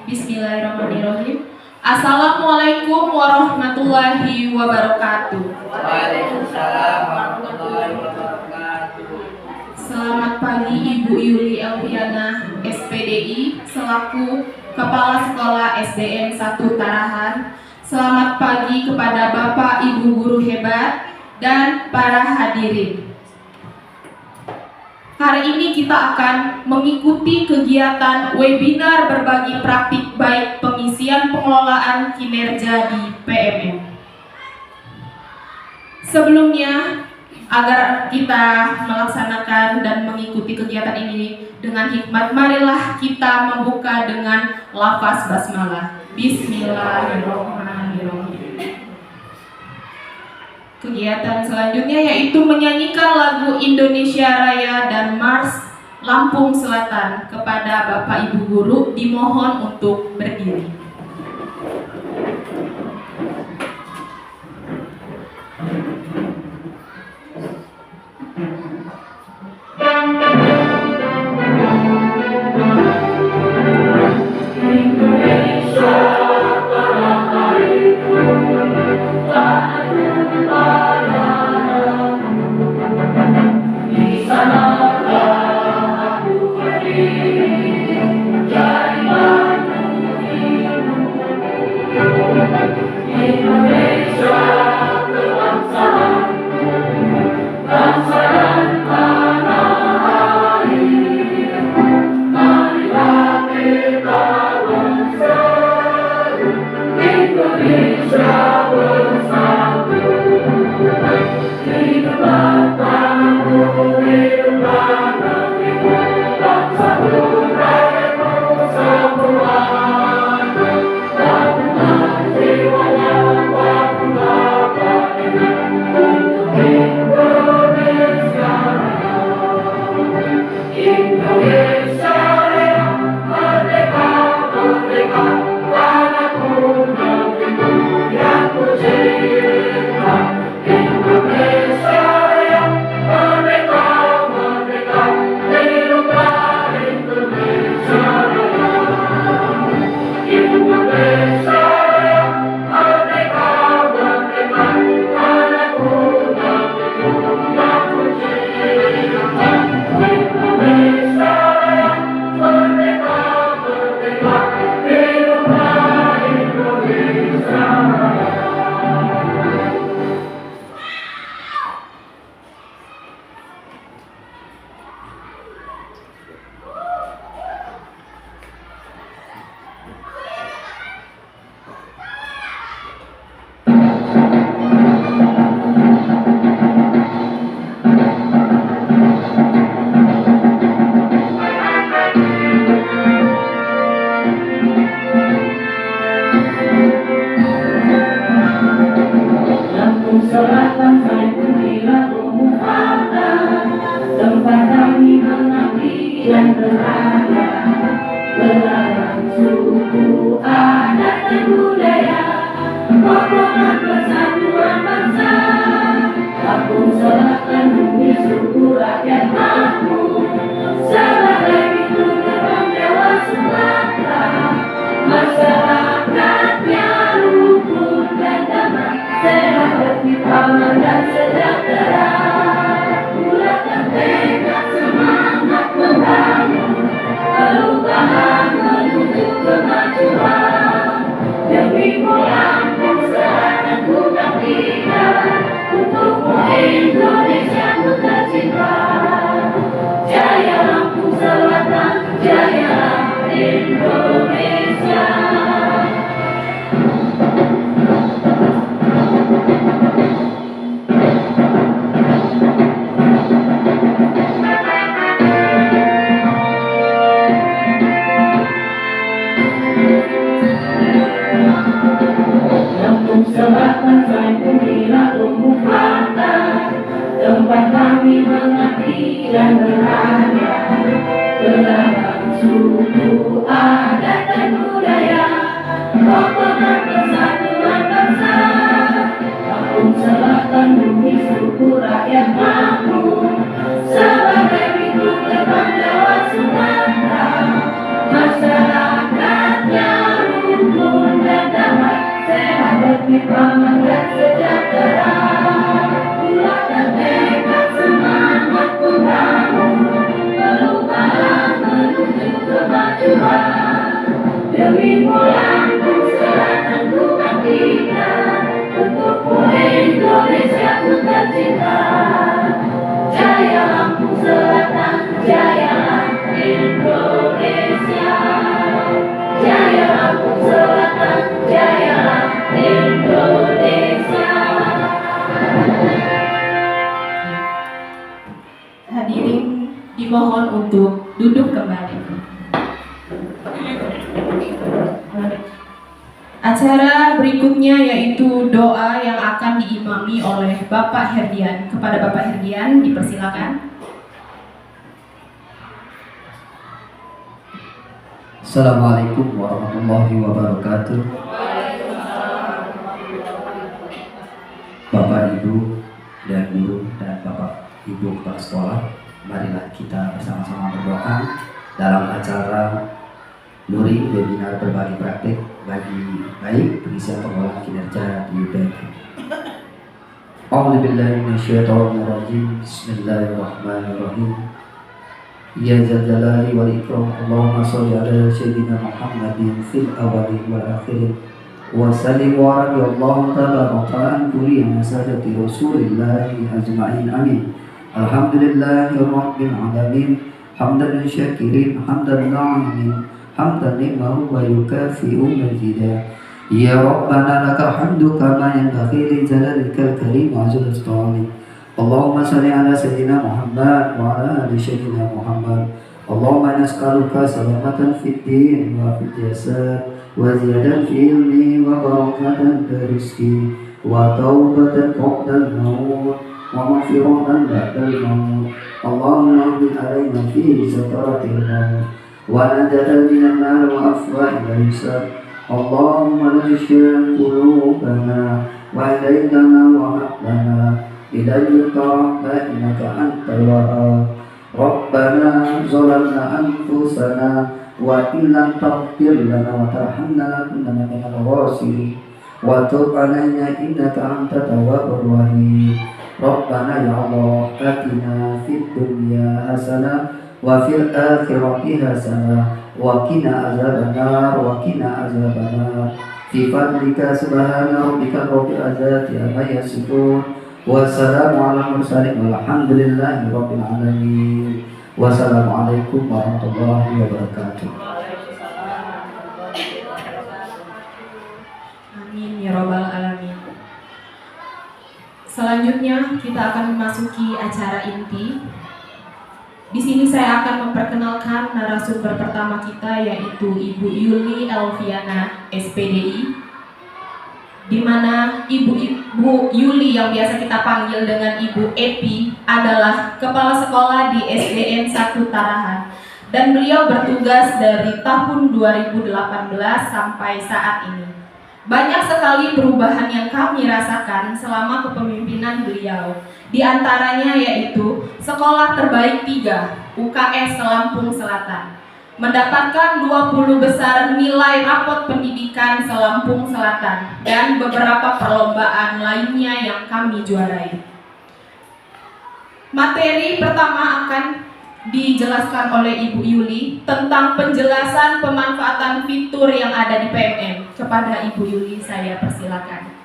Bismillahirrahmanirrahim. Assalamualaikum warahmatullahi wabarakatuh. Waalaikumsalam warahmatullahi wabarakatuh. Selamat pagi Ibu Yuli Elviana, SPDI, selaku Kepala Sekolah SDN 1 Tarahan. Selamat pagi kepada Bapak Ibu guru hebat dan para hadirin. Hari ini kita akan mengikuti kegiatan webinar berbagi praktik baik pengisian pengelolaan kinerja di PMM. Sebelumnya, agar kita melaksanakan dan mengikuti kegiatan ini dengan hikmat, marilah kita membuka dengan lafaz basmalah. Bismillahirrahmanirrahim. Kegiatan selanjutnya yaitu menyanyikan lagu Indonesia Raya dan Mars Lampung Selatan. Kepada Bapak Ibu guru dimohon untuk berdiri. Sebagai pintu gerbang Jawa Sumatera. untuk duduk kembali. Acara berikutnya yaitu doa yang akan diimami oleh Bapak Herdian. Kepada Bapak Herdian dipersilakan. Assalamualaikum warahmatullahi wabarakatuh. Bapak Ibu dan guru dan Bapak Ibu kepala sekolah, marilah kita bersama-sama berdoa dalam acara Nuri webinar berbagi praktik bagi baik pengisian pengelolaan kinerja di UPN. A'udzubillahi minasyaitonirrajim. Bismillahirrahmanirrahim. Ya zal jalali wal ikram, Allahumma shalli ala sayyidina Muhammadin fil awwalin wal akhirin wa sallim wa radiyallahu ta'ala an kulli sadati rasulillahi ajma'in, amin. Alhamdulillahi rabbil alamin, hamdan syakirin, hamdan na'imin, hamdan limahu wa yukafi'u mazida. Ya Rabbana lakal hamdu kama yanbaghi li jalalikal karim wa azul isti'ani. Allahumma salli ala sayyidina Muhammad wa ala ali sayyidina Muhammad. Allahumma nas'aluka salamatan fid din wa fil jasad wa ziyadatan fil ilmi wa barakatan fil rizqi wa taubatan qabla al-maut wa maghfiratan ba'da al-maut. Allahumma bil alaina fi sakaratil maut wa najatan minan nar wa afwa ila hisab. Allahumma la tusyrik qulubana wa ilaina wa hablana ilaika innaka antal wahhab. Rabbana zalamna anfusana wa illam taghfir lana wa tarhamna lanakunanna minal khasirin wa tub alaina innaka antat tawwabur rahim. Rabbana ya Allah, atina fid dunya hasanah wa fil akhirati hasanah wa qina azabannar wa qina azabannar. Fi fadlika subhana rabbika rabbil izzati amma yasifun. Wassalamualaikum walhamdulillahi rabbil alamin. Wassalamualaikum warahmatullahi wabarakatuh. Amin ya robbal alamin. Selanjutnya kita akan memasuki acara inti. Di sini saya akan memperkenalkan narasumber pertama kita, yaitu Ibu Yuli Elviana, SPDI, di mana Ibu Yuli yang biasa kita panggil dengan Ibu Epi adalah kepala sekolah di SDN 1 Tarahan, dan beliau bertugas dari tahun 2018 sampai saat ini. Banyak sekali perubahan yang kami rasakan selama kepemimpinan beliau. Di antaranya yaitu Sekolah Terbaik 3 UKS Lampung Selatan mendapatkan 20 besar nilai rapot pendidikan se-Lampung Selatan dan beberapa perlombaan lainnya yang kami juarai. Materi pertama akan dijelaskan oleh Ibu Yuli tentang penjelasan pemanfaatan fitur yang ada di PMM. Kepada Ibu Yuli saya persilakan.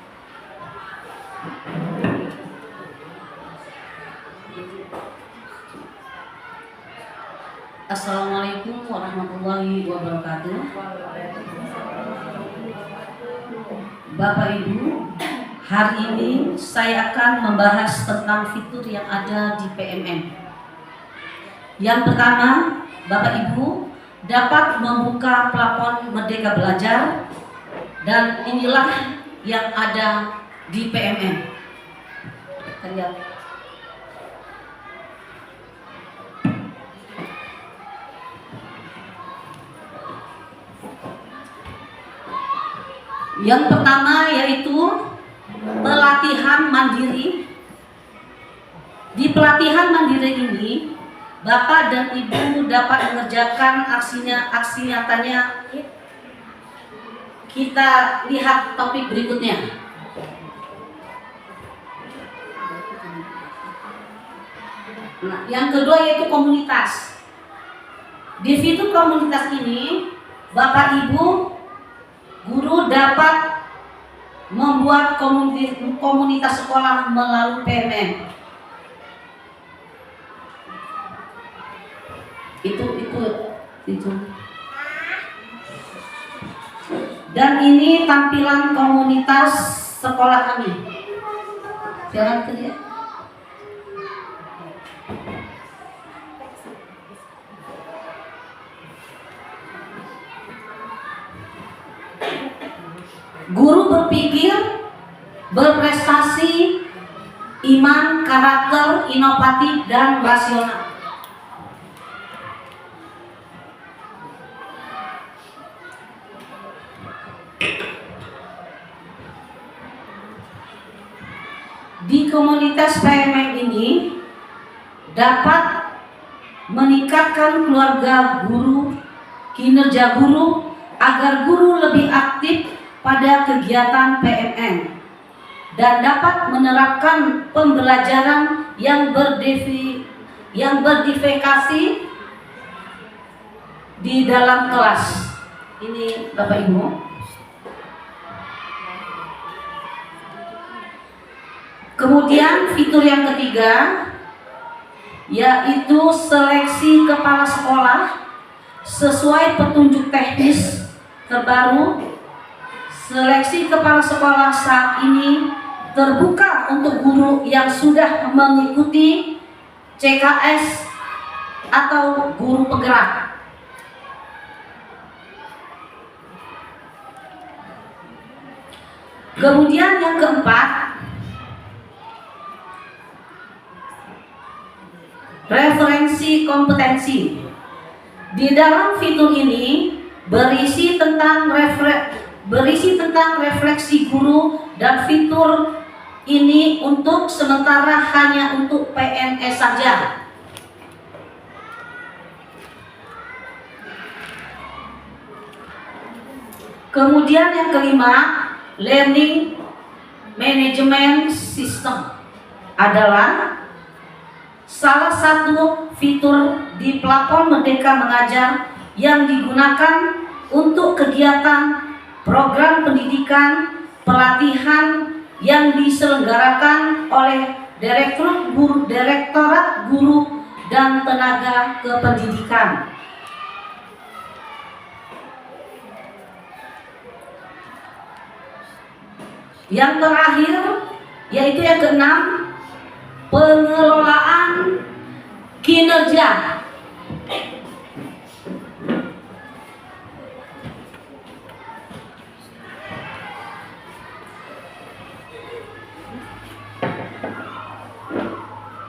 Assalamualaikum warahmatullahi wabarakatuh. Bapak Ibu, hari ini saya akan membahas tentang fitur yang ada di PMM. Yang pertama, Bapak Ibu dapat membuka plafon Merdeka Belajar, dan inilah yang ada di PMM. Lihat. Yang pertama yaitu pelatihan mandiri. Di pelatihan mandiri ini, Bapak dan Ibu dapat mengerjakan aksi nyatanya. Kita lihat topik berikutnya. Nah, yang kedua yaitu komunitas. Di fitur komunitas ini, Bapak Ibu guru dapat membuat komunitas sekolah melalui PMM. Itu. Dan ini tampilan komunitas sekolah kami. Silakan lihat. Guru berpikir, berprestasi, iman, karakter, inovatif, dan rasional. Di komunitas PMM ini dapat meningkatkan keluarga guru, kinerja guru, agar guru lebih aktif pada kegiatan PMM dan dapat menerapkan pembelajaran yang berdiverifikasi di dalam kelas. Ini Bapak Ibu. Kemudian fitur yang ketiga yaitu seleksi kepala sekolah sesuai petunjuk teknis terbaru. Seleksi kepala sekolah saat ini terbuka untuk guru yang sudah mengikuti CKS atau guru penggerak. Kemudian yang keempat, referensi kompetensi. Di dalam fitur ini berisi tentang refleksi guru, dan fitur ini untuk sementara hanya untuk PNS saja. Kemudian yang kelima, learning management system adalah salah satu fitur di platform Merdeka Mengajar yang digunakan untuk kegiatan program pendidikan pelatihan yang diselenggarakan oleh Direktorat Guru dan Tenaga Kependidikan. Yang terakhir yaitu yang keenam, pengelolaan kinerja.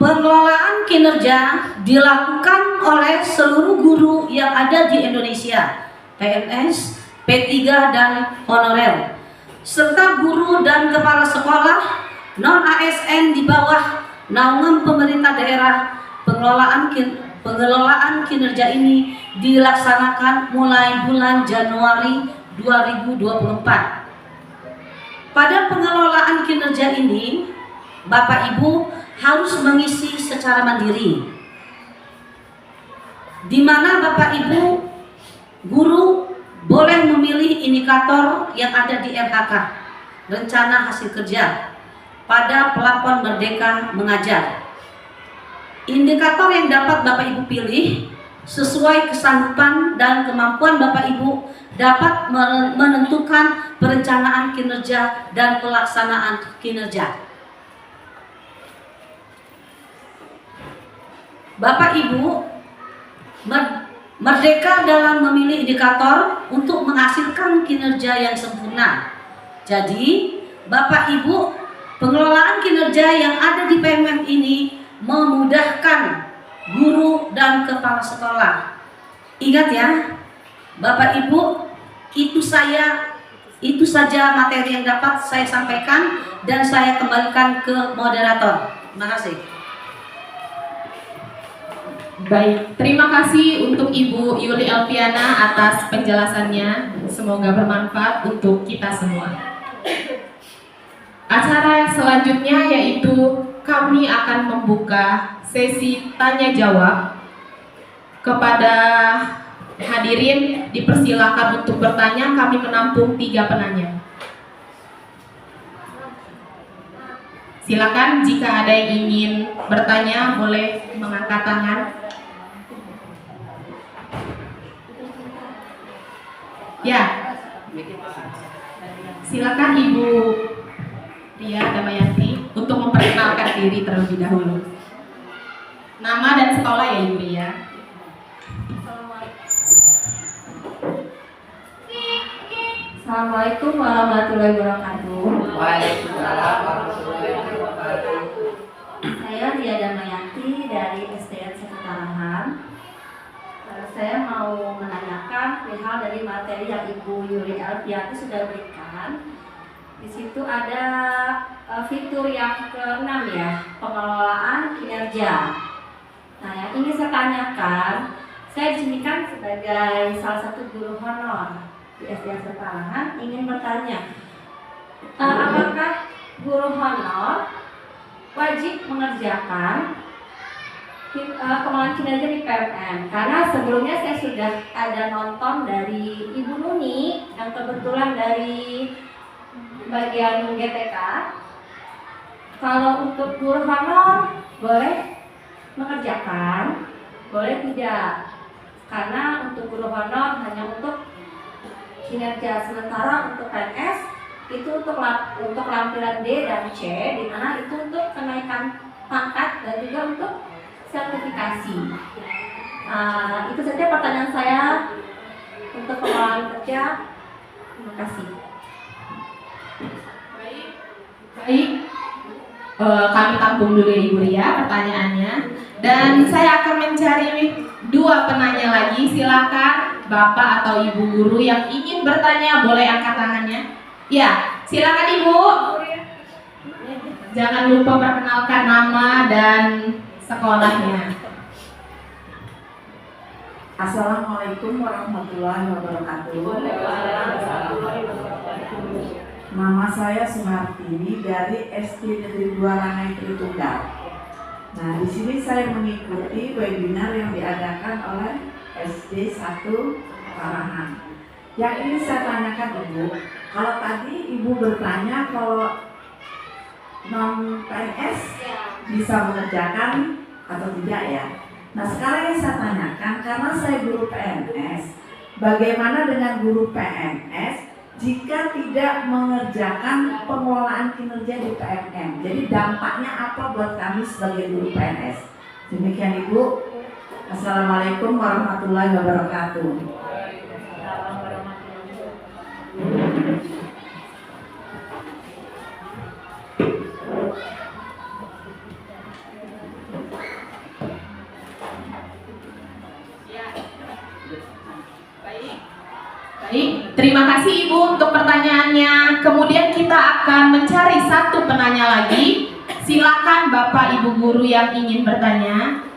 Pengelolaan kinerja dilakukan oleh seluruh guru yang ada di Indonesia, PNS, P3 dan honorer, serta guru dan kepala sekolah non-ASN di bawah naungan pemerintah daerah. Pengelolaan kinerja ini dilaksanakan mulai bulan Januari 2024. Pada pengelolaan kinerja ini, Bapak Ibu harus mengisi secara mandiri, di mana Bapak Ibu guru boleh memilih indikator yang ada di RHK, rencana hasil kerja, pada platform Merdeka Mengajar. Indikator yang dapat Bapak Ibu pilih sesuai kesanggupan dan kemampuan Bapak Ibu dapat menentukan perencanaan kinerja dan pelaksanaan kinerja. Bapak Ibu merdeka dalam memilih indikator untuk menghasilkan kinerja yang sempurna. Jadi, Bapak Ibu, pengelolaan kinerja yang ada di PMM ini memudahkan guru dan kepala sekolah. Ingat ya, Bapak Ibu, itu saja materi yang dapat saya sampaikan dan saya kembalikan ke moderator. Terima kasih. Baik, terima kasih untuk Ibu Yuli Elviana atas penjelasannya. Semoga bermanfaat untuk kita semua. Acara selanjutnya yaitu kami akan membuka sesi tanya jawab. Kepada hadirin dipersilakan untuk bertanya, kami menampung 3 penanya. Silakan jika ada yang ingin bertanya boleh mengangkat tangan. Ya, silakan Ibu Ria Damayanti untuk memperkenalkan diri terlebih dahulu. Nama dan sekolah ya Ibu Ria. Assalamualaikum warahmatullahi wabarakatuh. Waalaikumsalam warahmatullahi wabarakatuh. Saya Ria Damayanti dari SDN 1 Tarahan. Saya mau menanyakan perihal dari materi yang Ibu Yuli Alfiati sudah berikan. Di situ ada fitur yang ke-6 ya, pengelolaan kinerja. Nah, yang ingin saya tanyakan, saya di sini kan sebagai salah satu guru honor di SDN Setarahan ingin bertanya, apakah guru honor wajib mengerjakan pengelolaan kinerja di PMM? Karena sebelumnya saya sudah ada nonton dari Ibu Nuni yang kebetulan dari bagian GTK. Kalau untuk guru honor boleh mengerjakan, boleh tidak. Karena untuk guru honor hanya untuk kinerja, sementara untuk PNS itu untuk lampiran D dan C, di mana itu untuk kenaikan pangkat dan juga untuk sertifikasi. Itu saja pertanyaan saya untuk pengelolaan kerja. Terima kasih. Baik, kami tampung dulu Ibu Ria pertanyaannya, dan saya akan mencari 2 penanya lagi. Silakan Bapak atau Ibu guru yang ingin bertanya boleh angkat tangannya. Ya, silakan Ibu. Jangan lupa perkenalkan nama dan sekolahnya. Assalamualaikum warahmatullahi wabarakatuh. Nama saya Suhartini dari SD Negeri 2 Rangai Tritunggal. Nah, di sini saya mengikuti webinar yang diadakan oleh SD 1 Tarahan. Yang ini saya tanyakan Ibu, kalau tadi Ibu bertanya kalau non PNS bisa mengerjakan atau tidak ya. Nah, sekarang yang saya tanyakan, karena saya guru PNS, bagaimana dengan guru PNS jika tidak mengerjakan pengelolaan kinerja di PMM? Jadi dampaknya apa buat kami sebagai guru PNS? Demikian Ibu. Assalamualaikum warahmatullahi wabarakatuh. Baik, terima kasih Ibu untuk pertanyaannya. Kemudian kita akan mencari 1 penanya lagi. Silakan Bapak Ibu guru yang ingin bertanya.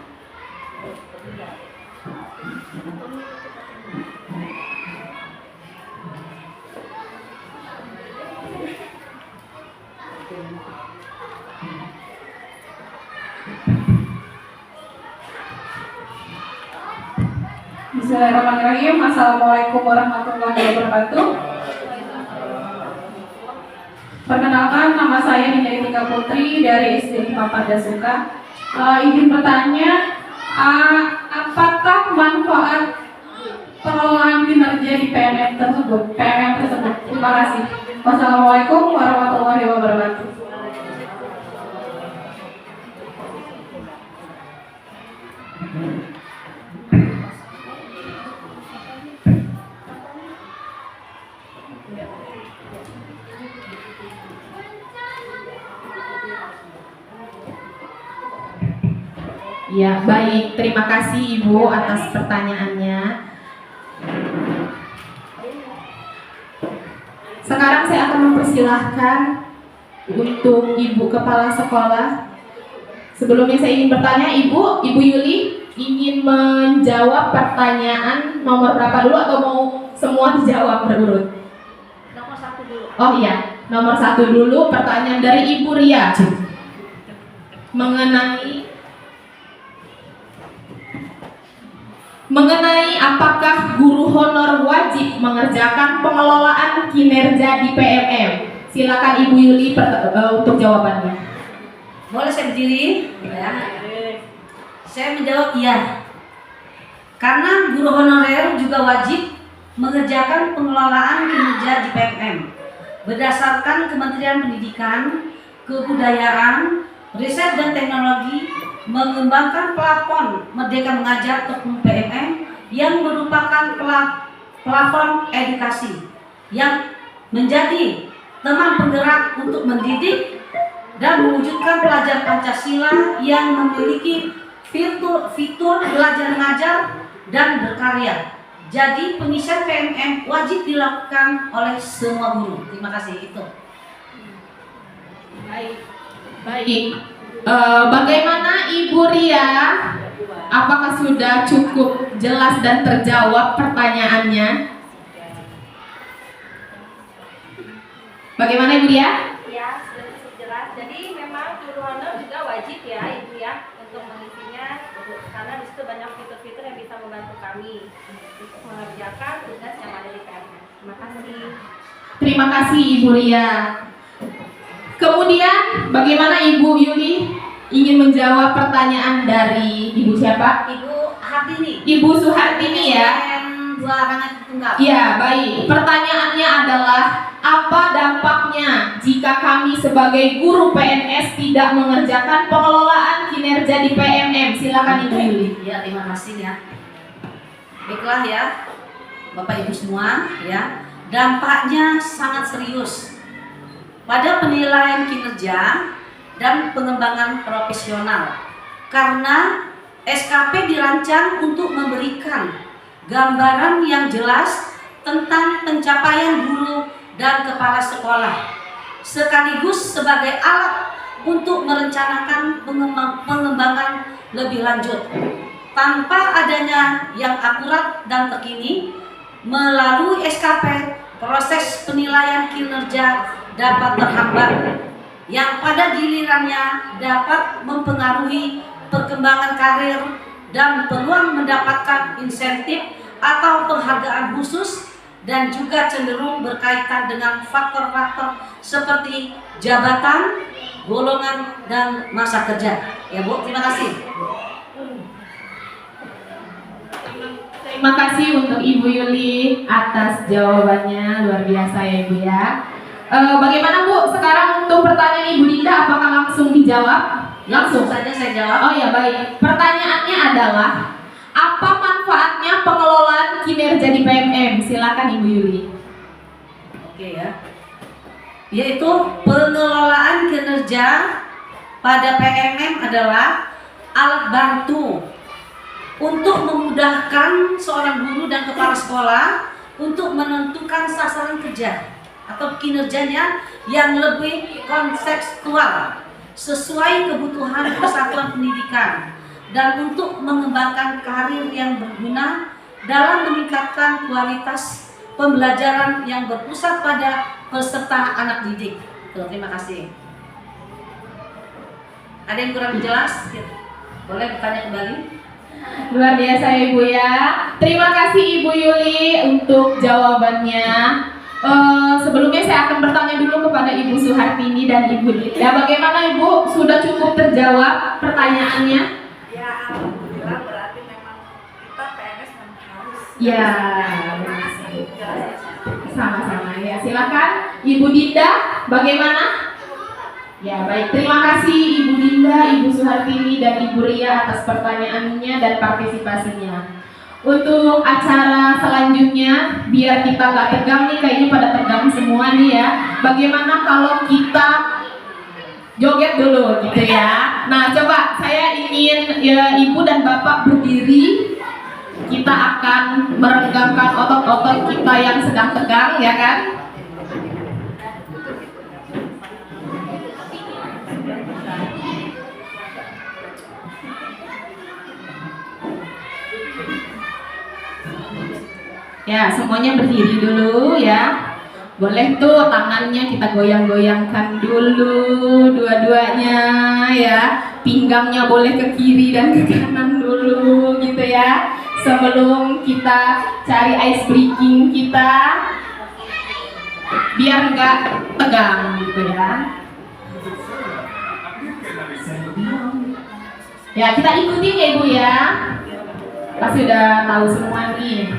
Bismillahirrahmanirrahim. Assalamualaikum warahmatullahi wabarakatuh. Perkenalkan, nama saya Nina Tika Putri dari SD 5 Pardasuka. Izin bertanya, apakah manfaat pengelolaan kinerja di PMM tersebut? Terima kasih. Wassalamualaikum warahmatullahi wabarakatuh. Ya, baik. Terima kasih Ibu atas pertanyaannya. Sekarang saya akan mempersilahkan untuk Ibu Kepala Sekolah. Sebelumnya saya ingin bertanya, Ibu Yuli ingin menjawab pertanyaan nomor berapa dulu atau mau semua dijawab berurut? Nomor 1 dulu. Oh iya, nomor 1 dulu pertanyaan dari Ibu Ria mengenai apakah guru honor wajib mengerjakan pengelolaan kinerja di PMM. Silakan Ibu Yuli untuk jawabannya. Boleh saya berdiri? Ya. Saya menjawab iya. Karena guru honorer juga wajib mengerjakan pengelolaan kinerja di PMM berdasarkan Kementerian Pendidikan, Kebudayaan, Riset dan Teknologi mengembangkan plafon Merdeka Mengajar untuk PMM yang merupakan plafon edukasi yang menjadi teman penggerak untuk mendidik dan mewujudkan pelajar Pancasila yang memiliki fitur belajar mengajar dan berkarya. Jadi pengisian PMM wajib dilakukan oleh semua guru. Terima kasih itu. Baik. Bagaimana Ibu Ria? Apakah sudah cukup jelas dan terjawab pertanyaannya? Bagaimana Ibu Ria? Ya, sudah cukup jelas. Jadi memang guru honor juga wajib ya Ibu ya untuk mengisinya, karena di situ banyak fitur-fitur yang bisa membantu kami untuk mengerjakan tugas yang ada di PMM. Terima kasih. Terima kasih Ibu Ria. Kemudian bagaimana Ibu Yuli ingin menjawab pertanyaan dari Ibu siapa? Ibu Hartini. Ibu Suhartini ya. Dua Rangai Tunggal. Ya, baik. Pertanyaannya adalah apa dampaknya jika kami sebagai guru PNS tidak mengerjakan pengelolaan kinerja di PMM? Silakan Ibu Yuli. Ya, terima kasih ya. Baiklah ya, Bapak Ibu semua ya. Dampaknya sangat serius pada penilaian kinerja dan pengembangan profesional. Karena SKP dirancang untuk memberikan gambaran yang jelas tentang pencapaian guru dan kepala sekolah, sekaligus sebagai alat untuk merencanakan pengembangan lebih lanjut. Tanpa adanya yang akurat dan terkini, melalui SKP, proses penilaian kinerja dapat terhambat, yang pada gilirannya dapat mempengaruhi perkembangan karir dan peluang mendapatkan insentif atau penghargaan khusus, dan juga cenderung berkaitan dengan faktor-faktor seperti jabatan, golongan, dan masa kerja. Ya Bu, terima kasih. Terima kasih untuk Ibu Yuli atas jawabannya, luar biasa ya Ibu ya. Bagaimana Bu, sekarang untuk pertanyaan Ibu Dinda, apakah langsung dijawab? Langsung saja saya jawab. Oh ya baik, pertanyaannya adalah apa manfaatnya pengelolaan kinerja di PMM? Silakan Ibu Yuli. Oke ya. Yaitu pengelolaan kinerja pada PMM adalah alat bantu untuk memudahkan seorang guru dan kepala sekolah untuk menentukan sasaran kerja atau kinerjanya yang lebih kontekstual sesuai kebutuhan persatuan pendidikan, dan untuk mengembangkan karir yang berguna dalam meningkatkan kualitas pembelajaran yang berpusat pada peserta anak didik. Terima kasih. Ada yang kurang jelas? Boleh bertanya kembali. Luar biasa Ibu ya. Terima kasih Ibu Yuli untuk jawabannya. Sebelumnya saya akan bertanya dulu kepada Ibu Suhartini dan Ibu Dinda. Bagaimana Ibu? Sudah cukup terjawab pertanyaannya? Ya, alhamdulillah, berarti memang kita PNS memang harus. Ya, sama-sama ya. Silakan Ibu Dinda, bagaimana? Ya baik, terima kasih Ibu Dinda, Ibu Suhartini, dan Ibu Ria atas pertanyaannya dan partisipasinya. Untuk acara selanjutnya, biar kita nggak tegang nih, kayaknya pada tegang semua nih ya. Bagaimana kalau kita joget dulu gitu ya? Nah coba saya ingin ya Ibu dan Bapak berdiri. Kita akan merenggangkan otot-otot kita yang sedang tegang ya kan? Ya, semuanya berdiri dulu ya. Boleh tuh tangannya kita goyang-goyangkan dulu dua-duanya ya. Pinggangnya boleh ke kiri dan ke kanan dulu gitu ya. Sebelum kita cari ice breaking kita, biar nggak tegang gitu ya. Ya, kita ikutin ya Ibu ya. Pasti udah tahu semua nih.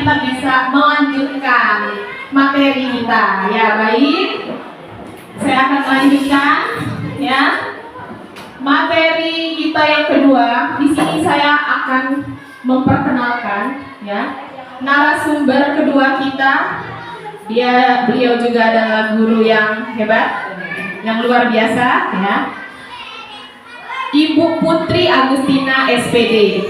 kita bisa melanjutkan materi kita. Ya, baik. Saya akan lanjutkan ya. Materi kita yang kedua, di sini saya akan memperkenalkan ya narasumber kedua kita. Beliau juga adalah guru yang hebat, yang luar biasa ya. Ibu Putri Agustina SPD.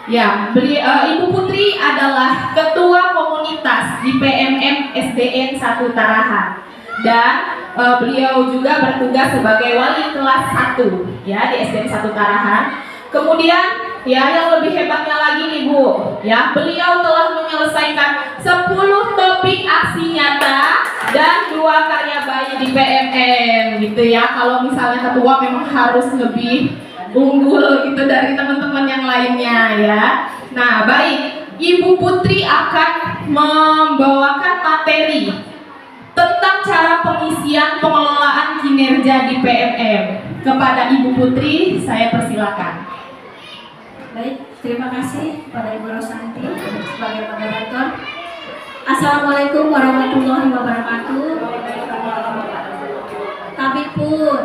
Ya, Ibu Putri adalah ketua komunitas di PMM SDN 1 Tarahan dan beliau juga bertugas sebagai wali kelas 1 ya di SDN 1 Tarahan. Kemudian ya yang lebih hebatnya lagi nih Bu, ya beliau telah menyelesaikan 10 topik aksi nyata dan 2 karya bayi di PMM gitu ya. Kalau misalnya ketua memang harus lebih unggul gitu dari teman-teman yang lainnya ya. Nah baik, Ibu Putri akan membawakan materi tentang cara pengisian pengelolaan kinerja di PMM. Kepada Ibu Putri saya persilakan. Baik, terima kasih kepada Ibu Rosanti sebagai moderator. Assalamualaikum warahmatullahi wabarakatuh. Tabik pun.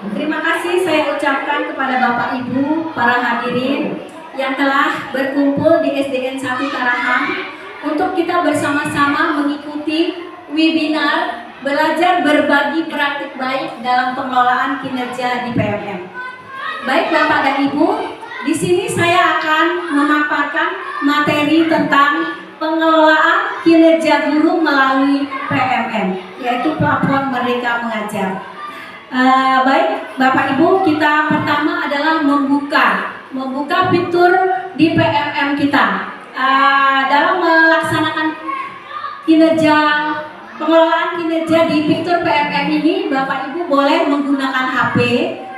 Terima kasih saya ucapkan kepada Bapak Ibu, para hadirin yang telah berkumpul di SDN 1 Tarahan untuk kita bersama-sama mengikuti webinar belajar berbagi praktik baik dalam pengelolaan kinerja di PMM. Baik Bapak dan Ibu, di sini saya akan memaparkan materi tentang pengelolaan kinerja guru melalui PMM, yaitu platform Merdeka Mengajar. Baik Bapak Ibu, kita pertama adalah membuka fitur di PMM kita. Dalam melaksanakan pengelolaan kinerja di fitur PMM ini, Bapak Ibu boleh menggunakan HP,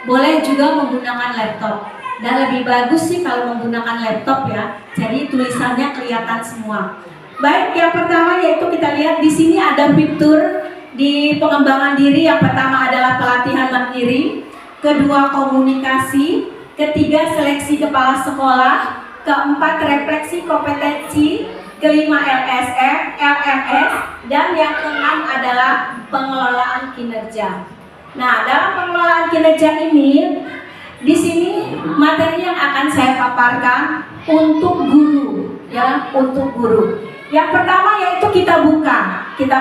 boleh juga menggunakan laptop. Dan lebih bagus sih kalau menggunakan laptop ya. Jadi tulisannya kelihatan semua. Baik, yang pertama yaitu kita lihat di sini ada fitur di pengembangan diri. Yang pertama adalah pelatihan mandiri, kedua komunikasi, ketiga seleksi kepala sekolah, keempat refleksi kompetensi, kelima LSM, LMS, dan yang keenam adalah pengelolaan kinerja. Nah, dalam pengelolaan kinerja ini, di sini materi yang akan saya paparkan untuk guru, ya, untuk guru. Yang pertama yaitu kita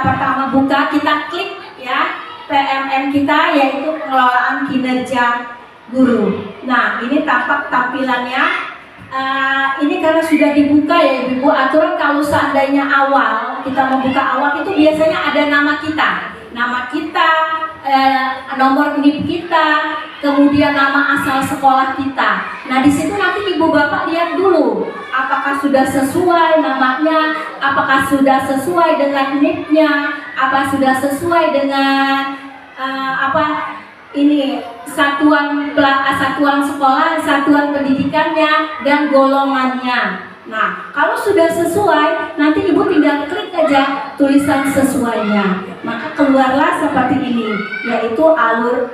pertama buka, kita klik ya PMM kita, yaitu pengelolaan kinerja guru. Nah, ini tampak tampilannya. Ini karena sudah dibuka ya Ibu, aturan kalau seandainya kita membuka awal itu biasanya ada nama kita, nomor NIP kita, kemudian nama asal sekolah kita. Nah di situ nanti Ibu Bapak lihat dulu apakah sudah sesuai namanya, apakah sudah sesuai dengan NIP-nya, apa sudah sesuai dengan satuan sekolah, satuan pendidikannya, dan golongannya. Nah, kalau sudah sesuai, nanti Ibu tinggal klik aja tulisan sesuainya. Maka keluarlah seperti ini, yaitu alur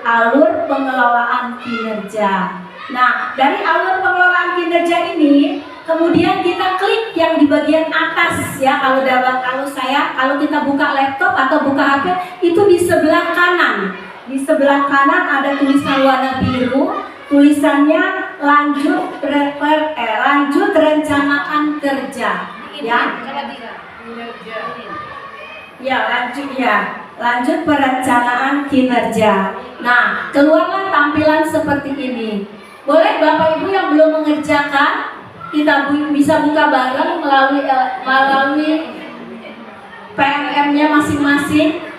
pengelolaan kinerja. Nah, dari alur pengelolaan kinerja ini, kemudian kita klik yang di bagian atas ya. Kalau kita buka laptop atau buka HP, itu di sebelah kanan. Di sebelah kanan ada tulisan warna biru, tulisannya lanjut rencanakan kerja ya. Lanjut perencanaan kinerja. Nah, keluarlah tampilan seperti ini. Boleh Bapak Ibu yang belum mengerjakan, kita bisa buka bareng melalui PMM-nya masing-masing.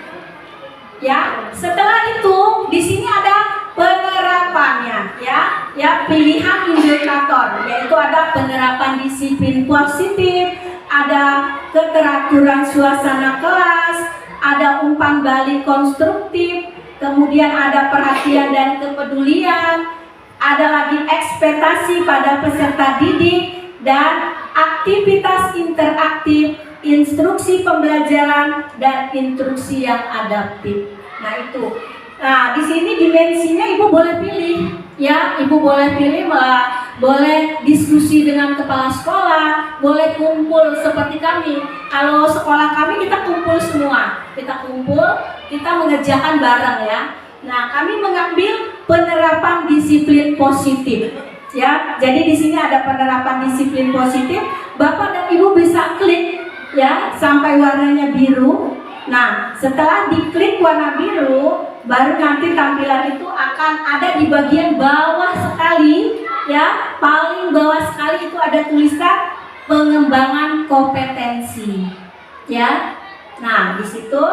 Ya, setelah itu di sini ada penerapannya ya pilihan indikator, yaitu ada penerapan disiplin positif, ada keteraturan suasana kelas, ada umpan balik konstruktif, kemudian ada perhatian dan kepedulian, ada lagi ekspektasi pada peserta didik, dan aktivitas interaktif, instruksi pembelajaran, dan instruksi yang adaptif. Nah itu. Nah di sini dimensinya Ibu boleh pilih ya, Ibu boleh pilih boleh diskusi dengan kepala sekolah, boleh kumpul seperti kami. Kalau sekolah kami kita kumpul semua, kita mengerjakan bareng ya. Nah, kami mengambil penerapan disiplin positif. Ya, jadi di sini ada penerapan disiplin positif. Bapak dan Ibu bisa klik ya sampai warnanya biru. Nah, setelah diklik warna biru, baru nanti tampilan itu akan ada di bagian bawah sekali ya, paling bawah sekali itu ada tulisan pengembangan kompetensi. Ya. Nah, di situ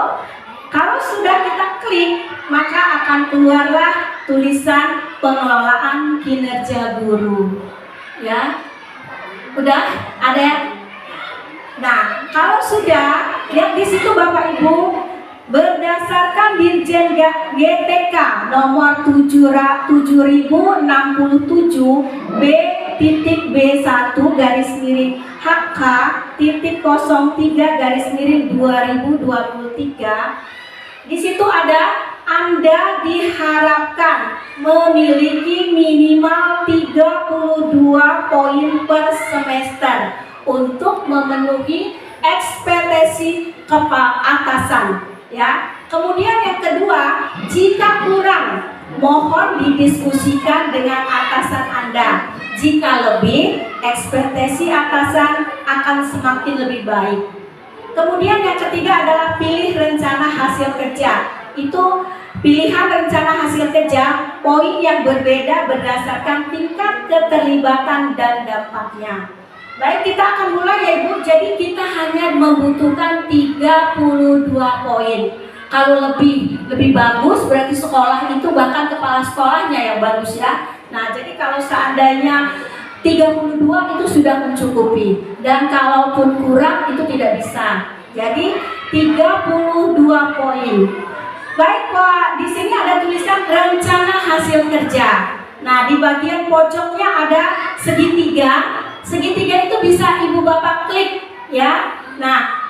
kalau sudah kita klik, maka akan keluarlah tulisan pengelolaan kinerja guru. Ya. Udah? Ada ya? Nah, kalau sudah, lihat di situ Bapak Ibu, berdasarkan Dirjen GTK nomor 7067 B.B1 garis miring HK titik 03/2023. Di situ ada Anda diharapkan memiliki minimal 32 poin per semester untuk memenuhi ekspektasi kepala atasan. Ya. Kemudian yang kedua, jika kurang, mohon didiskusikan dengan atasan Anda. Jika lebih, ekspektasi atasan akan semakin lebih baik. Kemudian yang ketiga adalah pilih rencana hasil kerja. Itu pilihan rencana hasil kerja, poin yang berbeda berdasarkan tingkat keterlibatan dan dampaknya. Baik, kita akan mulai ya Ibu. Jadi kita hanya membutuhkan 32 poin. Kalau lebih bagus berarti sekolah itu bahkan kepala sekolahnya yang bagus ya. Nah, jadi kalau seandainya 32 itu sudah mencukupi, dan kalaupun kurang itu tidak bisa. Jadi 32 poin. Baik Pak, di sini ada tulisan rencana hasil kerja. Nah, di bagian pojoknya ada segitiga. Segitiga itu bisa Ibu Bapak klik ya. Nah,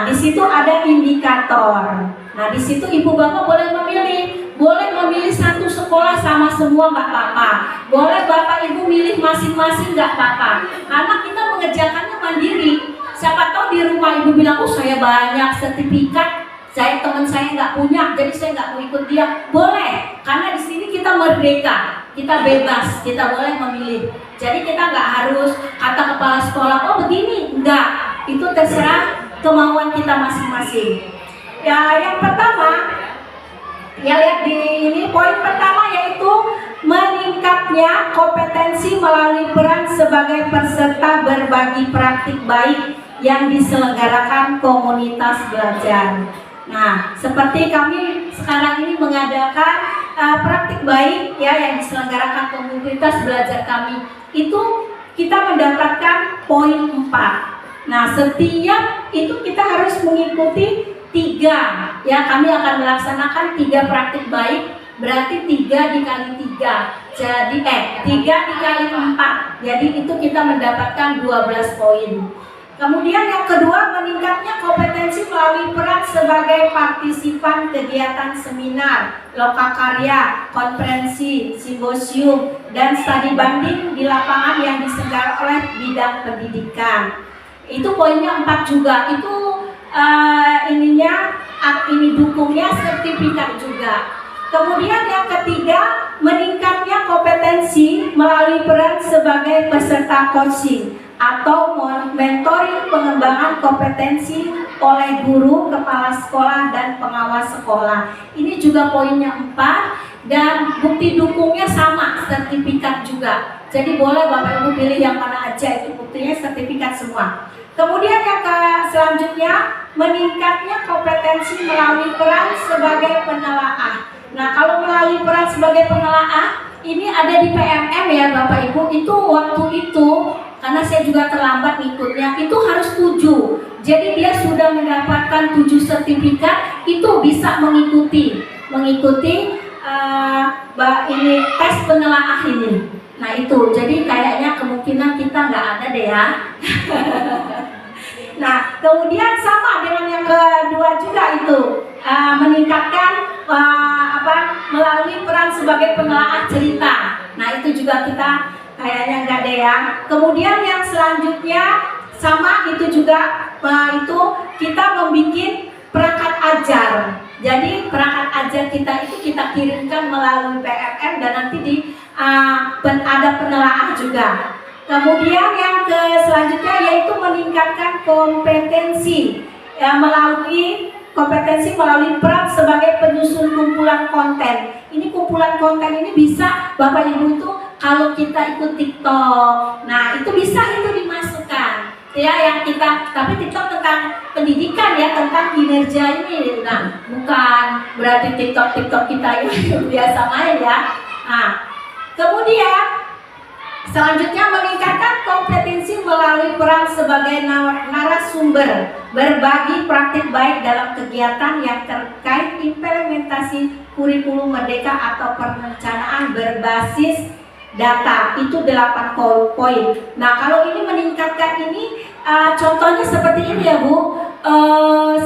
di situ ada indikator. Nah, di situ Ibu Bapak boleh memilih satu sekolah sama semua nggak apa-apa. Boleh Bapak Ibu milih masing-masing nggak apa-apa. Karena kita mengerjakannya mandiri. Siapa tahu di rumah Ibu bilang, oh saya banyak sertifikat, teman saya nggak punya, jadi saya nggak mau ikut dia. Boleh, karena di sini kita merdeka, kita bebas, kita boleh memilih. Jadi kita nggak harus kata kepala sekolah, oh begini, enggak. Itu terserah kemauan kita masing-masing. Ya, yang pertama, ya lihat di ini poin pertama yaitu meningkatnya kompetensi melalui peran sebagai peserta berbagi praktik baik yang diselenggarakan komunitas belajar. Nah, seperti kami sekarang ini mengadakan praktik baik ya yang diselenggarakan komunitas belajar kami, itu kita mendapatkan poin 4. Nah, setiap itu kita harus mengikuti 3 ya, kami akan melaksanakan 3 praktik baik, berarti 3 dikali 3 jadi 3 dikali 4, jadi itu kita mendapatkan 12 poin. Kemudian yang kedua, meningkatnya kompetensi melalui peran sebagai partisipan kegiatan seminar, lokakarya, konferensi, simposium, dan studi banding di lapangan yang diselenggarakan oleh bidang pendidikan. Itu poinnya 4 juga. Itu ini dukungnya sertifikat juga. Kemudian yang ketiga, meningkatnya kompetensi melalui peran sebagai peserta coaching atau mentoring pengembangan kompetensi oleh guru, kepala sekolah, dan pengawas sekolah. Ini juga poinnya 4 dan bukti dukungnya sama, sertifikat juga. Jadi boleh Bapak Ibu pilih yang mana aja, itu buktinya sertifikat semua. Kemudian yang selanjutnya, meningkatnya kompetensi melalui peran sebagai penelaah. Nah, kalau melalui peran sebagai penelaah, ini ada di PMM ya Bapak Ibu, itu waktu itu, karena saya juga terlambat ngikutnya, itu harus 7. Jadi dia sudah mendapatkan 7 sertifikat, itu bisa mengikuti ini tes penelaah ini. Nah itu, jadi kayaknya kemungkinan kita nggak ada deh ya. Nah, kemudian sama dengan yang kedua juga itu meningkatkan melalui peran sebagai penelaah cerita. Nah itu juga kita kayaknya enggak deh ya. Kemudian yang selanjutnya sama itu juga itu kita membuat perangkat ajar. Jadi perangkat ajar kita itu kita kirimkan melalui PMM dan nanti ada penelaah juga. Kemudian yang selanjutnya yaitu meningkatkan kompetensi melalui peran sebagai penyusun kumpulan konten. Ini kumpulan konten ini bisa Bapak Ibu itu kalau kita ikut TikTok, nah itu bisa itu dimasukkan. Ya yang kita, tapi TikTok tentang pendidikan ya, tentang kinerja ini. Nah, bukan berarti TikTok kita ini biasa main ya. Nah, kemudian selanjutnya meningkatkan kompetensi melalui peran sebagai narasumber, berbagi praktik baik dalam kegiatan yang terkait implementasi kurikulum merdeka atau perencanaan berbasis data. Itu 8 poin. Nah, kalau ini meningkatkan ini contohnya seperti ini ya Bu.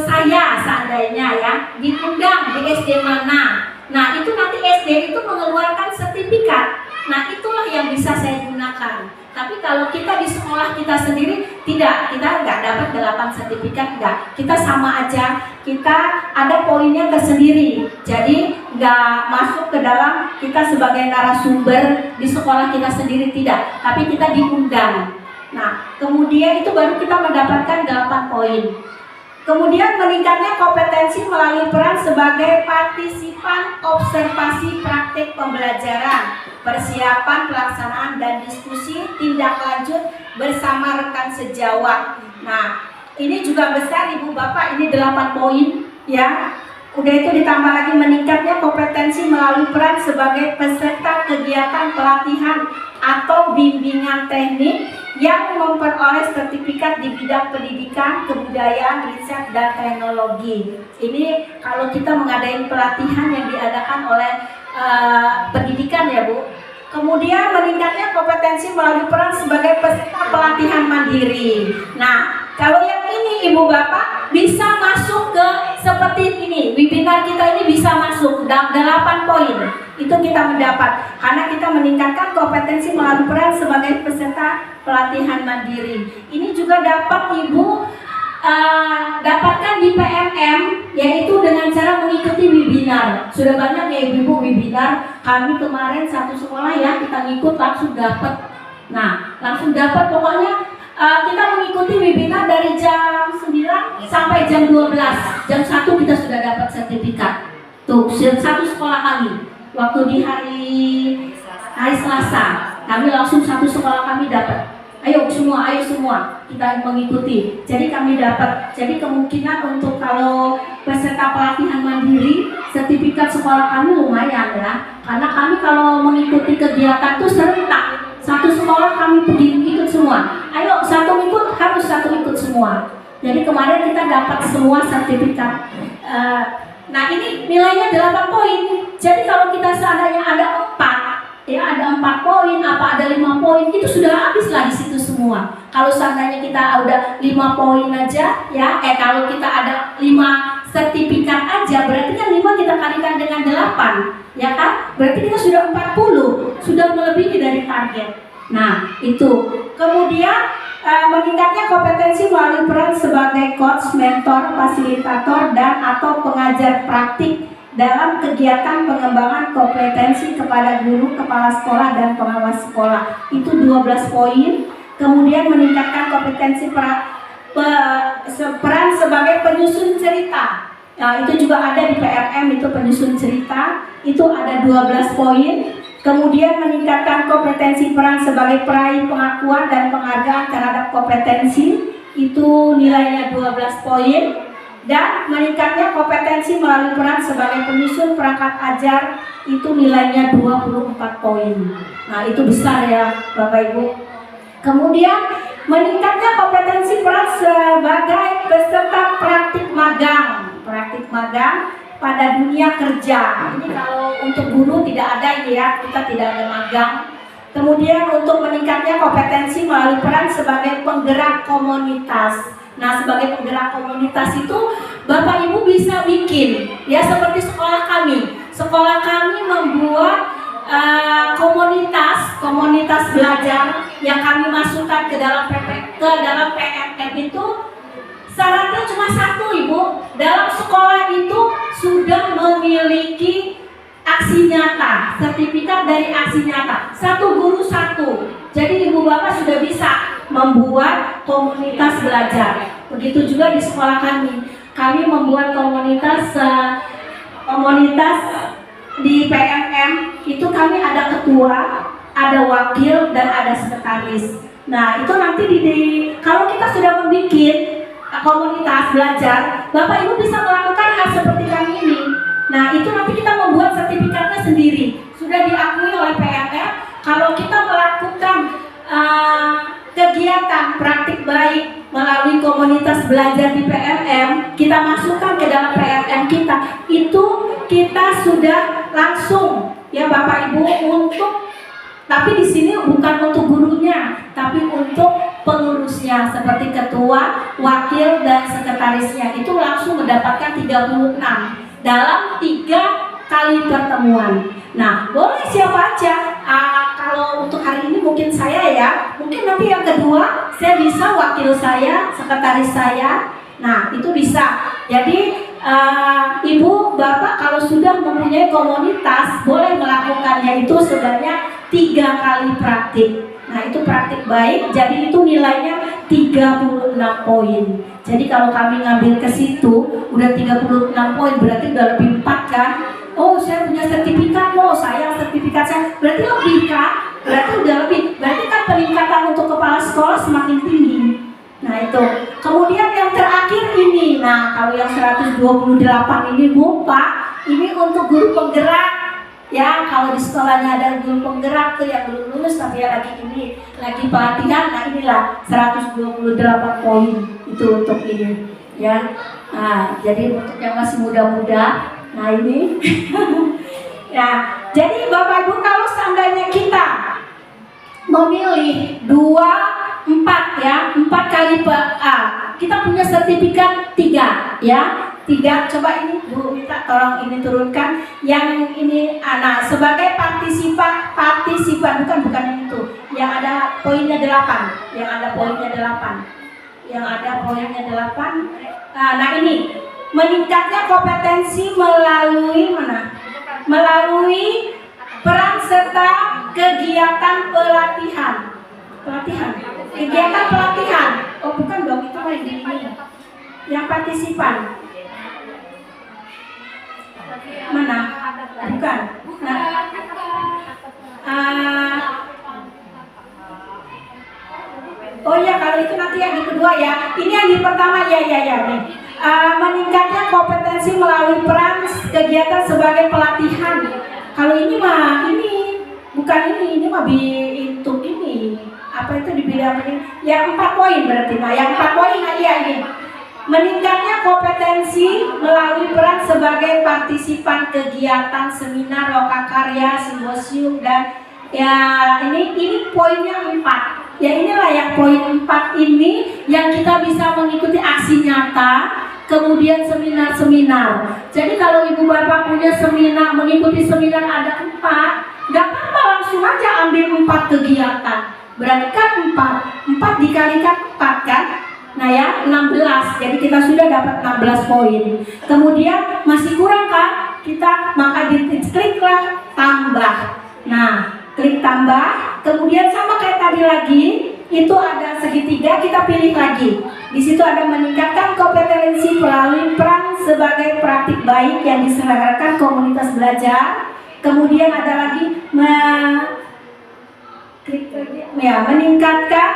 Saya seandainya ya diundang di SD mana. Nah, itu nanti SD itu mengeluarkan sertifikat. Nah, itulah yang bisa saya gunakan. Tapi kalau kita di sekolah kita sendiri tidak, kita nggak dapat 8 sertifikat, enggak. Kita sama aja, kita ada poinnya tersendiri. Jadi nggak masuk ke dalam kita sebagai narasumber di sekolah kita sendiri, tidak. Tapi kita diundang. Nah, kemudian itu baru kita mendapatkan 8 poin. Kemudian meningkatnya kompetensi melalui peran sebagai partisipan observasi praktik pembelajaran, persiapan pelaksanaan dan diskusi tindak lanjut bersama rekan sejawat. Nah, ini juga besar Ibu Bapak, ini 8 poin ya. Udah itu ditambah lagi meningkatnya kompetensi melalui peran sebagai peserta kegiatan pelatihan atau bimbingan teknik yang memperoleh sertifikat di bidang pendidikan, kebudayaan, riset, dan teknologi. Ini kalau kita mengadakan pelatihan yang diadakan oleh pendidikan ya Bu. Kemudian meningkatnya kompetensi melalui peran sebagai peserta pelatihan mandiri. Nah, kalau yang ini Ibu Bapak bisa masuk ke seperti ini, webinar kita ini bisa masuk 8 poin. Itu kita mendapat karena kita meningkatkan kompetensi melalui peran sebagai peserta pelatihan mandiri. Ini juga dapat Ibu dapatkan di PMM, yaitu dengan cara mengikuti webinar. Sudah banyak ya Ibu webinar. Kami kemarin satu sekolah ya kita ngikut langsung dapat. Nah, langsung dapat pokoknya kita mengikuti webinar dari jam 9 sampai jam 12. Jam 1 kita sudah dapat sertifikat. Tuh, satu sekolah kami. Waktu di hari Selasa, kami langsung satu sekolah kami dapat. Ayo semua kita mengikuti. Jadi kami dapat. Jadi kemungkinan untuk kalau peserta pelatihan mandiri, sertifikat sekolah kami lumayan ya. Karena kami kalau mengikuti kegiatan itu serentak. Satu sekolah kami pergi ikut semua. Ayo satu ikut harus satu ikut semua. Jadi kemarin kita dapat semua sertifikat. Nah ini nilainya 8 poin. Jadi kalau kita seandainya ada 4, ya ada 4 poin, apa ada 5 poin, itu sudah habis lah di situ semua. Kalau seandainya kita udah 5 poin aja, ya, kalau kita ada 5 sertifikat aja, berarti kan 5 kita kalikan dengan 8, ya kan? Berarti kita sudah 40, sudah melebihi dari target. Nah, itu. Kemudian meningkatnya kompetensi melalui peran sebagai coach, mentor, fasilitator, dan atau pengajar praktik dalam kegiatan pengembangan kompetensi kepada guru, kepala sekolah, dan pengawas sekolah. Itu 12 poin. Kemudian meningkatkan kompetensi peran sebagai penyusun cerita. Nah, itu juga ada di PRM, itu penyusun cerita. Itu ada 12 poin. Kemudian meningkatkan kompetensi peran sebagai peraih pengakuan dan penghargaan terhadap kompetensi. Itu nilainya 12 poin. Dan meningkatnya kompetensi melalui peran sebagai penyusun perangkat ajar, itu nilainya 24 poin. Nah itu besar ya Bapak Ibu. Kemudian meningkatnya kompetensi peran sebagai peserta praktik magang pada dunia kerja. Ini kalau untuk guru tidak ada ini ya, kita tidak ada magang. Kemudian untuk meningkatnya kompetensi melalui peran sebagai penggerak komunitas. Nah, sebagai penggerak komunitas itu Bapak Ibu bisa bikin ya seperti sekolah kami. Sekolah kami membuat komunitas komunitas belajar yang kami masukkan ke dalam PMM itu syaratnya cuma satu, Ibu. Dalam sekolah itu sudah memiliki aksi nyata, sertifikat dari aksi nyata. Satu guru satu. Jadi Ibu Bapak sudah bisa membuat komunitas belajar. Begitu juga di sekolah kami. Kami membuat komunitas di PMM itu kami ada ketua, ada wakil, dan ada sekretaris. Nah itu nanti kalau kita sudah membuat komunitas belajar, Bapak Ibu bisa melakukan hal seperti kami ini. Nah itu nanti kita membuat sertifikatnya sendiri. Sudah diakui oleh PMM. Kalau kita melakukan kegiatan praktik baik melalui komunitas belajar di PMM, kita masukkan ke dalam PMM kita, itu kita sudah langsung ya Bapak Ibu tapi di sini bukan untuk gurunya, tapi untuk pengurusnya seperti ketua, wakil, dan sekretarisnya itu langsung mendapatkan 36 dalam 3 kali pertemuan. Nah, boleh siapa aja. Kalau untuk hari ini mungkin saya ya, mungkin nanti yang kedua saya bisa wakil saya, sekretaris saya. Nah, itu bisa. Jadi Ibu, Bapak kalau sudah mempunyai komunitas boleh melakukannya itu sebenarnya 3 kali praktik. Nah, itu praktik baik. Jadi itu nilainya 36 poin. Jadi kalau kami ngambil ke situ udah 36 poin, berarti udah lebih 4 kan? Oh, saya punya sertifikat, saya sertifikat saya. Berarti lebih kan? Berarti udah lebih. Berarti kan peningkatan untuk kepala sekolah semakin tinggi. Nah itu. Kemudian yang terakhir ini. Nah kalau yang 128 ini Bu, Pak, ini untuk guru penggerak. Ya kalau di sekolahnya ada guru penggerak tuh yang belum lulus tapi ya lagi pelatihan. Nah inilah 128 poin itu untuk ini. Ya. Nah jadi untuk yang masih muda-muda. Nah ini. Nah jadi Bapak Ibu kalau seandainya kita memilih 4 kali kita punya sertifikat 3 ya 3. Coba ini Bu minta tolong ini turunkan yang ini sebagai partisipan bukan yang itu yang ada poinnya 8 nah ini meningkatnya kompetensi melalui peran serta kegiatan pelatihan. Oh bukan dong, itu lagi ini. Yang partisipan. Mana? Bukan. Oh ya, kalau itu nanti yang di kedua ya. Ini yang di pertama ya. Meningkatnya kompetensi melalui peran kegiatan sebagai pelatihan. Kalau ini mah bukan ini mah untuk ini. Apa itu di bidang ini? Yang 4 poin berarti. Nah, yang 4 poin ini. Meningkatnya kompetensi melalui peran sebagai partisipan kegiatan seminar, lokakarya, simposium dan ya ini poinnya 4. Ya inilah yang poin 4 ini yang kita bisa mengikuti aksi nyata, kemudian seminar-seminar. Jadi kalau Ibu Bapak punya seminar, mengikuti seminar ada 4, nggak apa-apa langsung aja ambil 4 kegiatan. Berarti kan 4 dikalikan 4 kan? Nah ya 16, jadi kita sudah dapat 16 poin. Kemudian masih kurang kan? Maka dikliklah tambah. Nah klik tambah, kemudian sama kayak tadi lagi, itu ada segitiga, kita pilih lagi. Di situ ada meningkatkan kompetensi melalui peran sebagai praktik baik yang diselenggarakan komunitas belajar. Kemudian ada lagi meningkatkan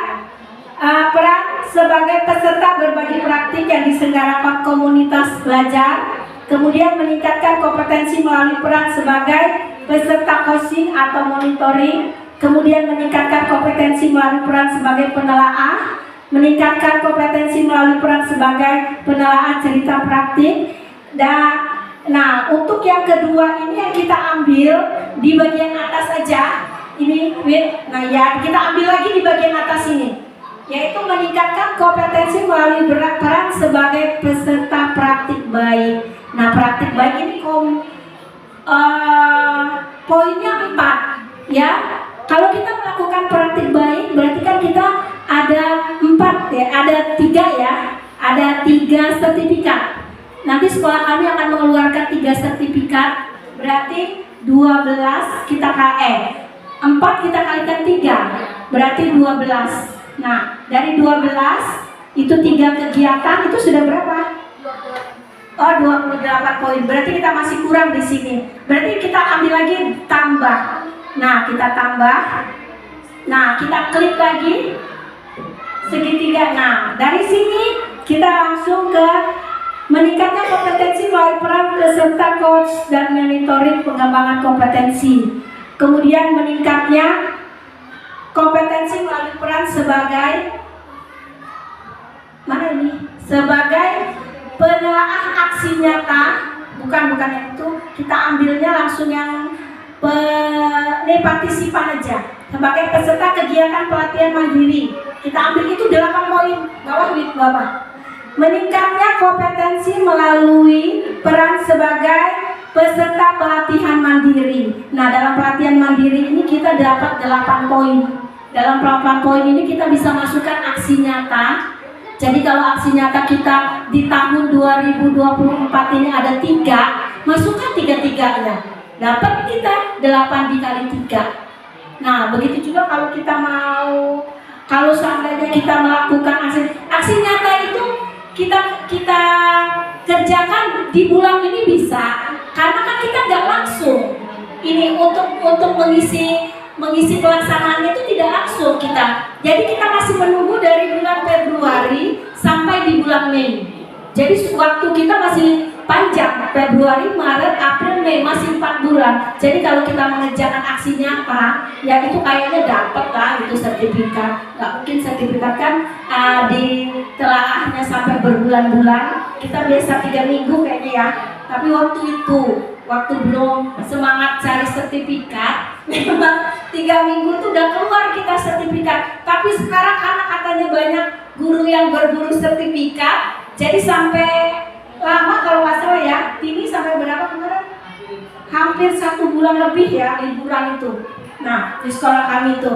peran sebagai peserta berbagi praktik yang diselenggarakan komunitas belajar. Kemudian meningkatkan kompetensi melalui peran sebagai peserta coaching atau monitoring. Kemudian meningkatkan kompetensi melalui peran sebagai penelaah. Meningkatkan kompetensi melalui peran sebagai penelaah cerita praktik. Nah, untuk yang kedua ini yang kita ambil di bagian atas saja. Ini, nah ya kita ambil lagi di bagian atas ini, yaitu meningkatkan kompetensi melalui peran sebagai peserta praktik baik. Nah, praktik baik ini poinnya 4 ya. Kalau kita melakukan praktik baik, berarti kan kita ada 4 ya, ada 3 ya, ada 3 sertifikat. Nanti sekolah kami akan mengeluarkan 3 sertifikat, berarti 12 kita 4 kita kalikan 3, berarti 12. Nah, dari 12 itu 3 kegiatan itu sudah berapa? Oh, 28 poin. Berarti kita masih kurang di sini. Berarti kita ambil lagi tambah. Nah, kita tambah. Nah, kita klik lagi segitiga. Nah, dari sini kita langsung ke meningkatnya kompetensi melalui peran peserta coach dan monitoring pengembangan kompetensi. Kemudian meningkatnya kompetensi melalui peran sebagai sebagai penelaah aksi nyata, bukan yang itu, kita ambilnya langsung yang partisipan aja. Sebagai peserta kegiatan pelatihan mandiri, kita ambil itu 8 poin, bawah. Meningkatnya kompetensi melalui peran sebagai peserta pelatihan mandiri. Nah, dalam pelatihan mandiri ini kita dapat 8 poin. Dalam 8 poin ini kita bisa masukkan aksi nyata. Jadi kalau aksi nyata kita di tahun 2024 ini ada 3, masukkan 3-3-nya. Dapat kita 8 dikali 3. Nah, begitu juga kalau kita kalau seandainya kita melakukan aksi nyata itu kita kerjakan di bulan ini bisa, karena kan kita nggak langsung ini untuk mengisi pelaksanaannya itu tidak langsung kita. Jadi kita masih menunggu dari bulan Februari sampai di bulan Mei. Jadi waktu kita masih panjang, Februari, Maret, April, Mei, masih 4 bulan. Jadi kalau kita mengerjakan aksi nyata, ya itu kayaknya dapat lah itu sertifikat. Nggak mungkin sertifikat kan ditelaahnya sampai berbulan-bulan. Kita biasa 3 minggu kayaknya ya. Tapi waktu belum semangat cari sertifikat, memang 3 minggu itu udah keluar kita sertifikat. Tapi sekarang karena katanya banyak guru yang berburu sertifikat, jadi sampai lama kalau nggak salah ya, ini sampai berapa kemarin? Hampir 1 bulan lebih ya liburan itu. Nah, di sekolah kami itu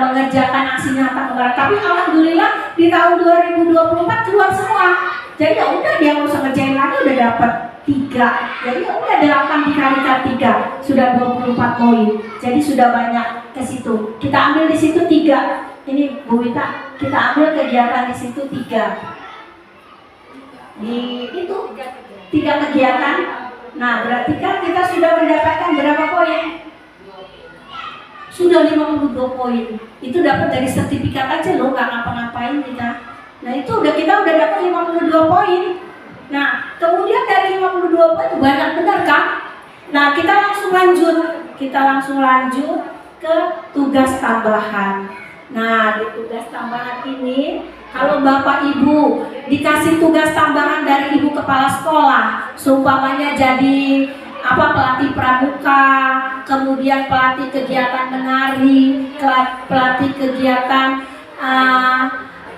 mengerjakan aksi nyata kemarin. Tapi alhamdulillah di tahun 2024 keluar semua. Jadi ya udah, dia nggak usah ngerjain lagi, udah dapat 3. Jadi ya udah 8 dikalikan 3 sudah 24 poin. Jadi sudah banyak ke situ. Kita ambil di situ 3. Ini Bu Wita, kita ambil kegiatan di situ 3. Di itu 3 kegiatan. Nah, berarti kan kita sudah mendapatkan berapa poin? Sudah 52 poin. Itu dapat dari sertifikat aja loh, nggak ngapa-ngapain kita. Nah, itu kita udah dapat 52 poin. Nah, kemudian dari 52 poin banyak benar kan? Nah, kita langsung lanjut ke tugas tambahan. Nah, di tugas tambahan ini, kalau Bapak Ibu dikasih tugas tambahan dari Ibu Kepala Sekolah, seumpamanya jadi pelatih pramuka, kemudian pelatih kegiatan menari, pelatih kegiatan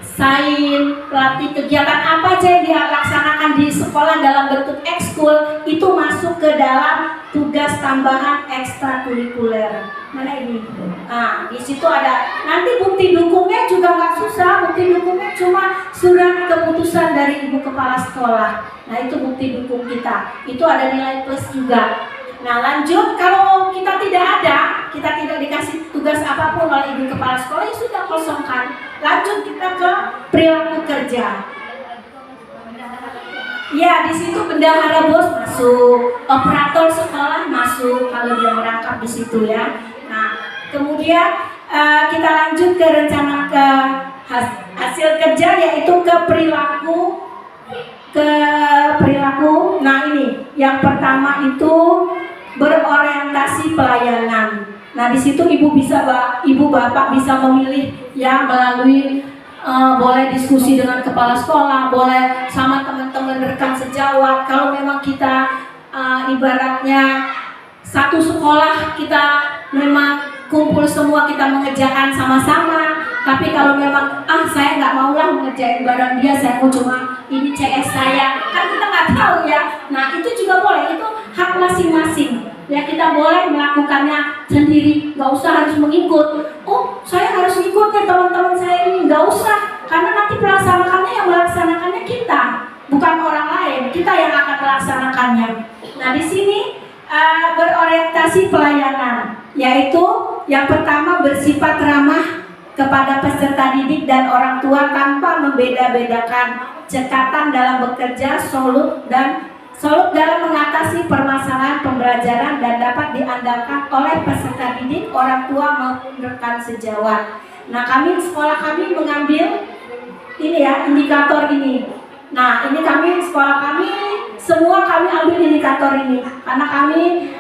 sains, pelatih kegiatan apa aja yang dilaksanakan di sekolah dalam bentuk ekskul, itu masuk ke dalam tugas tambahan ekstrakurikuler. Mana ini? Nah, di situ ada. Nanti bukti dukungnya juga nggak susah. Bukti dukungnya cuma surat keputusan dari Ibu Kepala Sekolah. Nah, itu bukti dukung kita. Itu ada nilai plus juga. Nah, lanjut, kalau kita tidak dikasih tugas apapun oleh Ibu Kepala Sekolah, ya sudah kosongkan. Lanjut kita ke perilaku kerja. Ya, di situ bendahara bos masuk, operator sekolah masuk kalau dia merangkap di situ ya. Nah, kemudian kita lanjut ke rencana ke hasil kerja, yaitu ke perilaku. Nah, ini yang pertama itu berorientasi pelayanan. Nah, di situ ibu bapak bisa memilih ya melalui boleh diskusi dengan kepala sekolah, boleh sama teman-teman rekan sejawat. Kalau memang kita ibaratnya satu sekolah, kita memang kumpul semua, kita mengerjakan sama-sama. Tapi kalau memang saya nggak maulah mengerjain bareng dia, saya mau cuma ini CS saya, kan kita nggak tahu ya. Nah, itu juga boleh, itu hak masing-masing. Ya kita boleh melakukannya sendiri, nggak usah harus mengikut. Oh, saya harus ikut nih teman-teman saya ini, nggak usah, karena nanti pelaksanakannya yang melaksanakannya kita, bukan orang lain, kita yang akan melaksanakannya. Nah di sini berorientasi pelayanan, yaitu yang pertama bersifat ramah kepada peserta didik dan orang tua tanpa membeda-bedakan, cekatan dalam bekerja, solut dalam mengatasi permasalahan pembelajaran dan dapat diandalkan oleh peserta didik, orang tua maupun rekan sejawat. Nah, sekolah kami mengambil ini ya, indikator ini. Nah, ini sekolah kami semua kami ambil indikator ini karena kami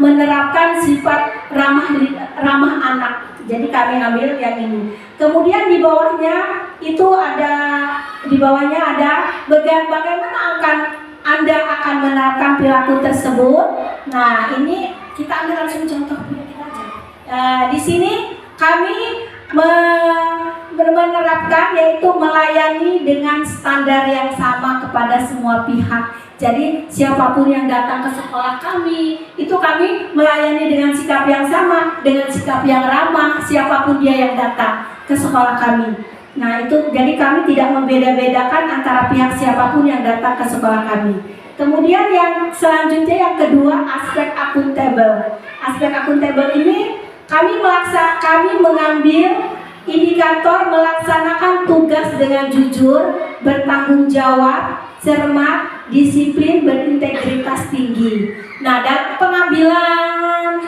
menerapkan sifat ramah anak. Jadi kami ambil yang ini. Kemudian di bawahnya ada bagaimana Anda akan menerapkan perilaku tersebut. Nah, ini kita ambil langsung contoh kita aja. Di sini kami menerapkan yaitu melayani dengan standar yang sama kepada semua pihak. Jadi siapapun yang datang ke sekolah kami, itu kami melayani dengan sikap yang sama, dengan sikap yang ramah, siapapun dia yang datang ke sekolah kami. Nah itu, jadi kami tidak membeda-bedakan antara pihak siapapun yang datang ke sekolah kami. Kemudian yang selanjutnya, yang kedua, aspek akuntabel. Aspek akuntabel ini kami mengambil indikator melaksanakan tugas dengan jujur, bertanggung jawab, cermat, disiplin, berintegritas tinggi. Nah, dalam pengambilan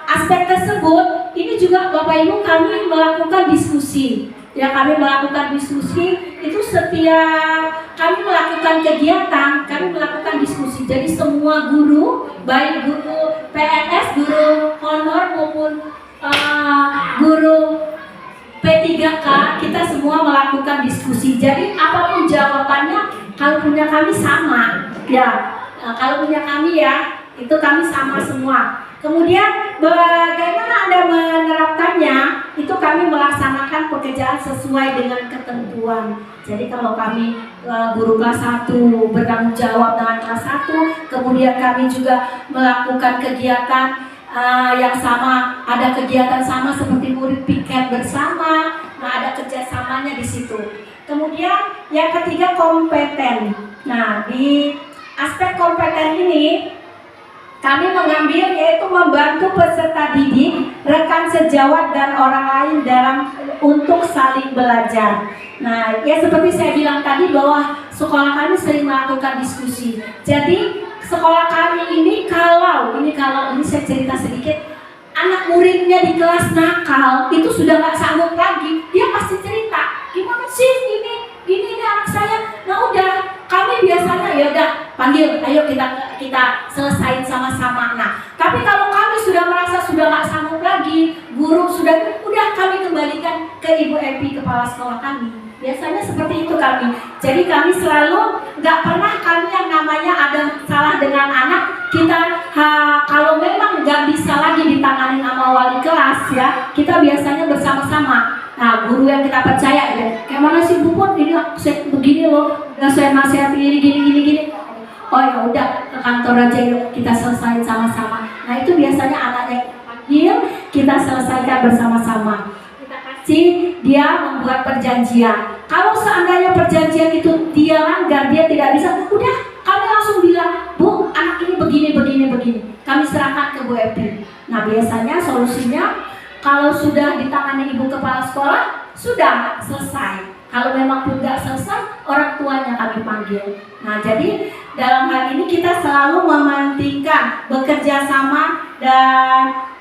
aspek tersebut, ini juga Bapak Ibu kami melakukan diskusi. Ya, kami melakukan diskusi itu setiap kami melakukan kegiatan, kami melakukan diskusi. Jadi semua guru, baik guru PNS, guru honor maupun guru P3K, kita semua melakukan diskusi. Jadi apapun jawabannya, kalau punya kami sama, ya. Kalau punya kami ya, itu kami sama semua. Kemudian bagaimana Anda menerapkannya? Itu kami melaksanakan pekerjaan sesuai dengan ketentuan. Jadi kalau kami guru kelas 1 bertanggung jawab dengan kelas 1, kemudian kami juga melakukan kegiatan yang sama, ada kegiatan sama seperti murid piket bersama. Nah, ada kerjasamanya di situ. Kemudian yang ketiga, kompeten. Nah, di aspek kompeten ini kami mengambil yaitu membantu peserta didik, rekan sejawat dan orang lain untuk saling belajar. Nah, ya seperti saya bilang tadi bahwa sekolah kami sering melakukan diskusi. Jadi sekolah kami ini kalau ini saya cerita sedikit, anak muridnya di kelas nakal itu sudah nggak sanggup lagi, dia pasti cerita, gimana sih ini anak saya. Nah udah, kami biasanya ya udah panggil, ayo kita selesain sama-sama. Nah, tapi kalau kami sudah merasa sudah nggak sanggup lagi, guru udah kami kembalikan ke Ibu Epi, kepala sekolah kami. Biasanya seperti itu kami. Jadi kami selalu nggak pernah kami yang namanya ada salah dengan anak kalau memang nggak bisa lagi ditangani sama wali kelas ya, kita biasanya bersama-sama. Nah, guru yang kita percaya ya, kayak mana sih Bu Put, ini begini loh, udah saya nasihati gini. Oh ya udah, ke kantor aja yuk, kita selesaikan sama-sama. Nah itu biasanya anaknya panggil, kita selesaikan bersama-sama. Kita kasih dia membuat perjanjian. Kalau seandainya perjanjian itu dia langgar, dia tidak bisa, udah kami langsung bilang, Bu, anak ini begini. Kami serahkan ke Bu Epi. Nah biasanya solusinya, kalau sudah ditangani Ibu Kepala Sekolah, sudah selesai. Kalau memang pun nggak selesai, orang tuanya kami panggil. Nah, jadi dalam hal ini kita selalu mementingkan bekerja sama dan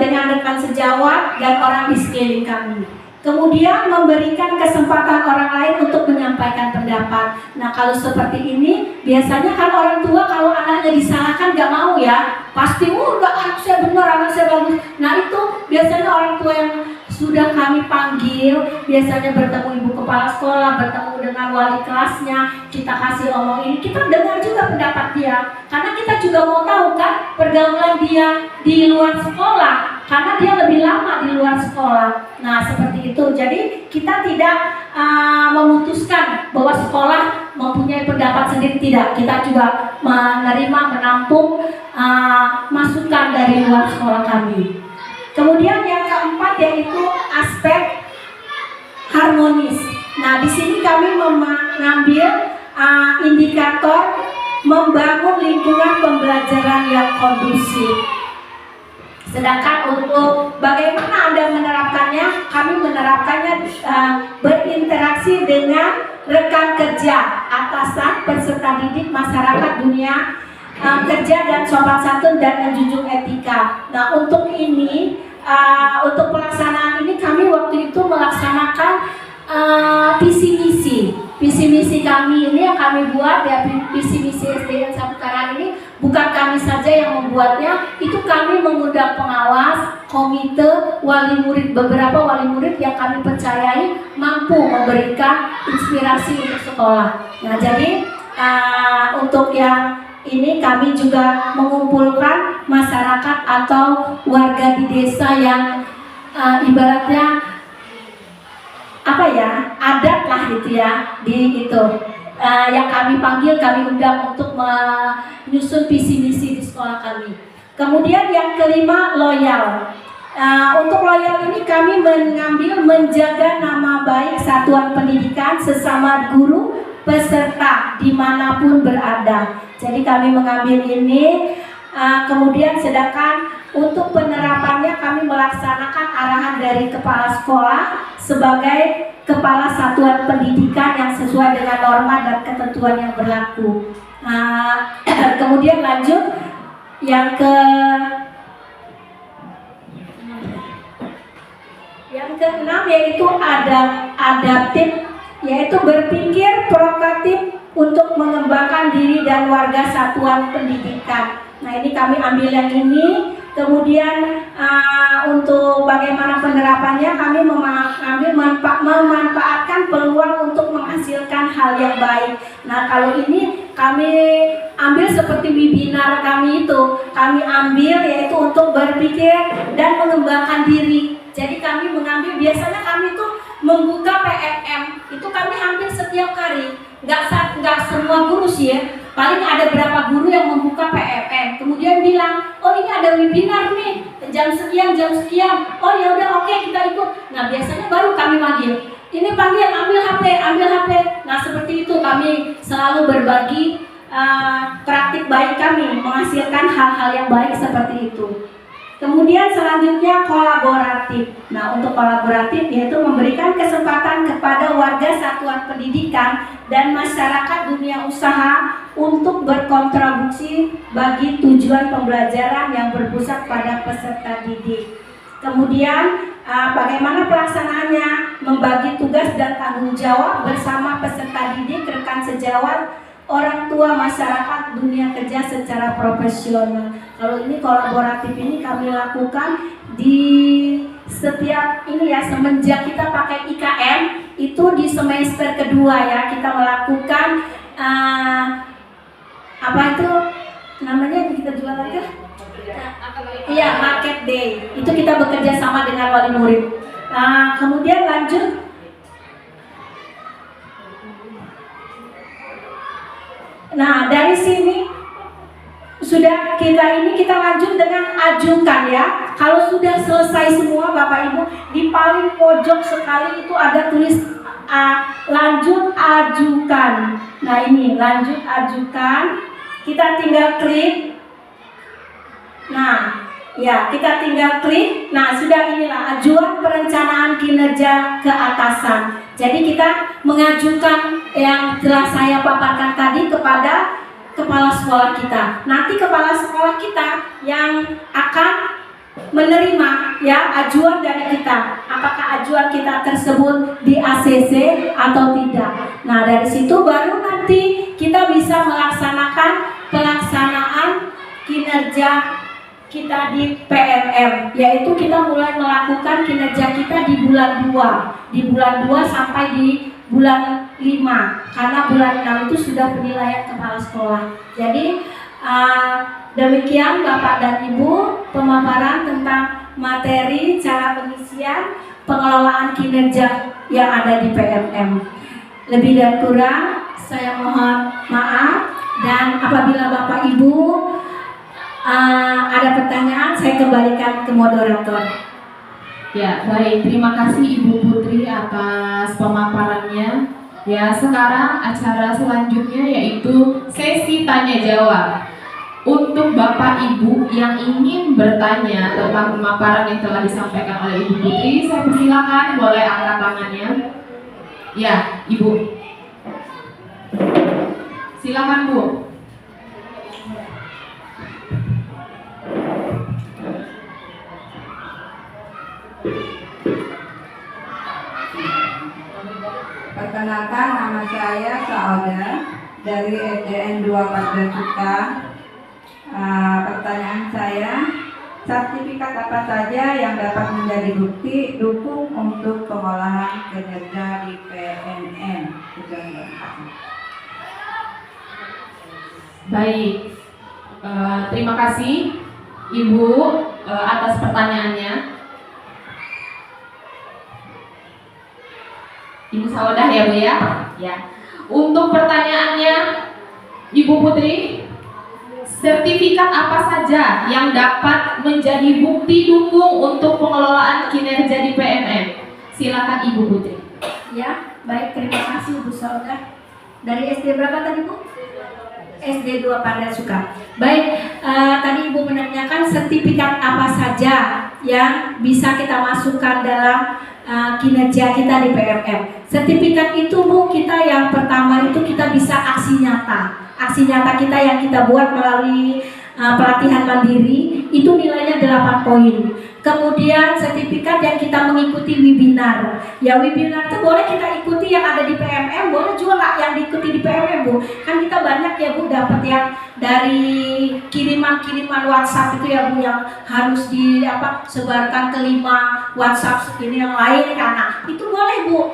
dengan rekan sejawat dan orang di sekeliling kami. Kemudian memberikan kesempatan orang lain untuk menyampaikan pendapat. Nah, kalau seperti ini, biasanya kan orang tua kalau anaknya disalahkan nggak mau ya. Pasti, enggak, anak saya benar, anak saya bagus. Nah, itu biasanya orang tua yang sudah kami panggil, biasanya bertemu Ibu Kepala Sekolah, bertemu dengan wali kelasnya, kita kasih omong ini, kita dengar juga pendapat dia. Karena kita juga mau tahu kan pergaulan dia di luar sekolah, karena dia lebih lama di luar sekolah. Nah, seperti itu. Jadi kita tidak memutuskan bahwa sekolah mempunyai pendapat sendiri, tidak. Kita juga menerima, menampung masukan dari luar sekolah kami. Kemudian yang keempat yaitu aspek harmonis. Nah, di sini kami mengambil indikator membangun lingkungan pembelajaran yang kondusif. Sedangkan untuk bagaimana Anda menerapkannya, kami menerapkannya berinteraksi dengan rekan kerja, atasan, peserta didik, masyarakat, dunia kerja, dan sopan santun dan menjunjung etika. Nah, untuk ini, untuk pelaksanaan ini kami waktu itu melaksanakan visi misi kami ini yang kami buat ya, visi misi SDN 1 Tarahan ini bukan kami saja yang membuatnya, itu kami mengundang pengawas, komite, wali murid, beberapa wali murid yang kami percayai mampu memberikan inspirasi untuk sekolah. Nah, jadi untuk yang ini kami juga mengumpulkan masyarakat atau warga di desa yang ibaratnya adat lah gitu ya, di itu yang kami panggil, kami undang untuk menyusun visi misi di sekolah kami. Kemudian yang kelima, loyal. Untuk loyal ini kami mengambil menjaga nama baik satuan pendidikan, sesama guru, peserta dimanapun berada. Jadi kami mengambil ini. Kemudian sedangkan untuk penerapannya kami melaksanakan arahan dari kepala sekolah sebagai kepala satuan pendidikan yang sesuai dengan norma dan ketentuan yang berlaku. Kemudian lanjut yang keenam yaitu adaptif, yaitu berpikir proaktif untuk mengembangkan diri dan warga satuan pendidikan. Nah, ini kami ambil yang ini. Kemudian untuk bagaimana penerapannya, kami memanfaatkan peluang untuk menghasilkan hal yang baik. Nah, kalau ini kami ambil seperti webinar kami itu, kami ambil yaitu untuk berpikir dan mengembangkan diri. Jadi kami mengambil, biasanya kami itu membuka PMM, itu kami ambil setiap hari. Nggak semua guru sih ya, paling ada berapa guru yang membuka PMM, kemudian bilang, oh ini ada webinar nih, jam sekian, oh ya udah oke, kita ikut. Nah, biasanya baru kami manggil, ini panggil, ambil HP. Nah, seperti itu kami selalu berbagi praktik baik kami, menghasilkan hal-hal yang baik seperti itu. Kemudian selanjutnya kolaboratif. Nah, untuk kolaboratif yaitu memberikan kesempatan kepada warga satuan pendidikan dan masyarakat dunia usaha untuk berkontribusi bagi tujuan pembelajaran yang berpusat pada peserta didik. Kemudian bagaimana pelaksanaannya? Membagi tugas dan tanggung jawab bersama peserta didik, rekan sejawat, orang tua, masyarakat, dunia kerja secara profesional. Kalau ini kolaboratif ini kami lakukan di setiap ini ya, semenjak kita pakai IKM itu di semester kedua ya, kita melakukan apa itu namanya yang kita jual aja? Iya, market day. Itu kita bekerja sama dengan wali murid. Kemudian lanjut. Nah, dari sini sudah kita lanjut dengan ajukan ya. Kalau sudah selesai semua Bapak Ibu, di paling pojok sekali itu ada tulis lanjut ajukan. Nah, ini lanjut ajukan. Kita tinggal klik. Nah, ya, kita tinggal klik. Nah, sudah inilah ajuan perencanaan kinerja ke atasan. Jadi kita mengajukan yang telah saya paparkan tadi kepada kepala sekolah kita. Nanti kepala sekolah kita yang akan menerima ya ajuan dari kita. Apakah ajuan kita tersebut di ACC atau tidak. Nah, dari situ baru nanti kita bisa melaksanakan pelaksanaan kinerja kita di PMM, yaitu kita mulai melakukan kinerja kita di bulan 2 sampai di bulan 5, karena bulan 6 itu sudah penilaian kepala sekolah. Jadi demikian Bapak dan Ibu pemaparan tentang materi cara pengisian pengelolaan kinerja yang ada di PMM. Lebih dan kurang saya mohon maaf, dan apabila Bapak Ibu ada pertanyaan, saya kembalikan ke moderator. Ya, baik. Terima kasih Ibu Putri atas pemaparannya. Ya, sekarang acara selanjutnya yaitu sesi tanya jawab. Untuk Bapak Ibu yang ingin bertanya tentang pemaparan yang telah disampaikan oleh Ibu Putri, saya persilakan, boleh angkat tangannya. Ya, Ibu. Silakan, Bu. Perkenalkan, nama saya Saoda dari SDN 2 Pardesuka. Pertanyaan saya, sertifikat apa saja yang dapat menjadi bukti dukung untuk pengolahan kinerja di PMM? Baik, terima kasih Ibu atas pertanyaannya. Ibu Saodah ya Bu ya? Ya. Untuk pertanyaannya Ibu Putri, sertifikat apa saja yang dapat menjadi bukti dukung untuk pengelolaan kinerja di PMM? Silakan Ibu Putri. Ya, baik, terima kasih Bu Saodah. Dari SD berapa tadi Bu? SD 2 Pardesuka. Baik, tadi Ibu menanyakan sertifikat apa saja yang bisa kita masukkan dalam kinerja kita di PMM. Sertifikat itu Bu, kita yang pertama itu kita bisa aksi nyata. Aksi nyata kita yang kita buat melalui pelatihan mandiri itu nilainya 8 poin. Kemudian sertifikat yang kita mengikuti webinar. Ya, webinar itu boleh kita ikuti yang ada di PMM, boleh juga nggak yang diikuti di PMM Bu. Kan kita banyak ya Bu dapat yang dari kiriman-kiriman WhatsApp itu ya Bu, yang harus sebarkan ke 5 WhatsApp ini yang lain karena itu boleh Bu.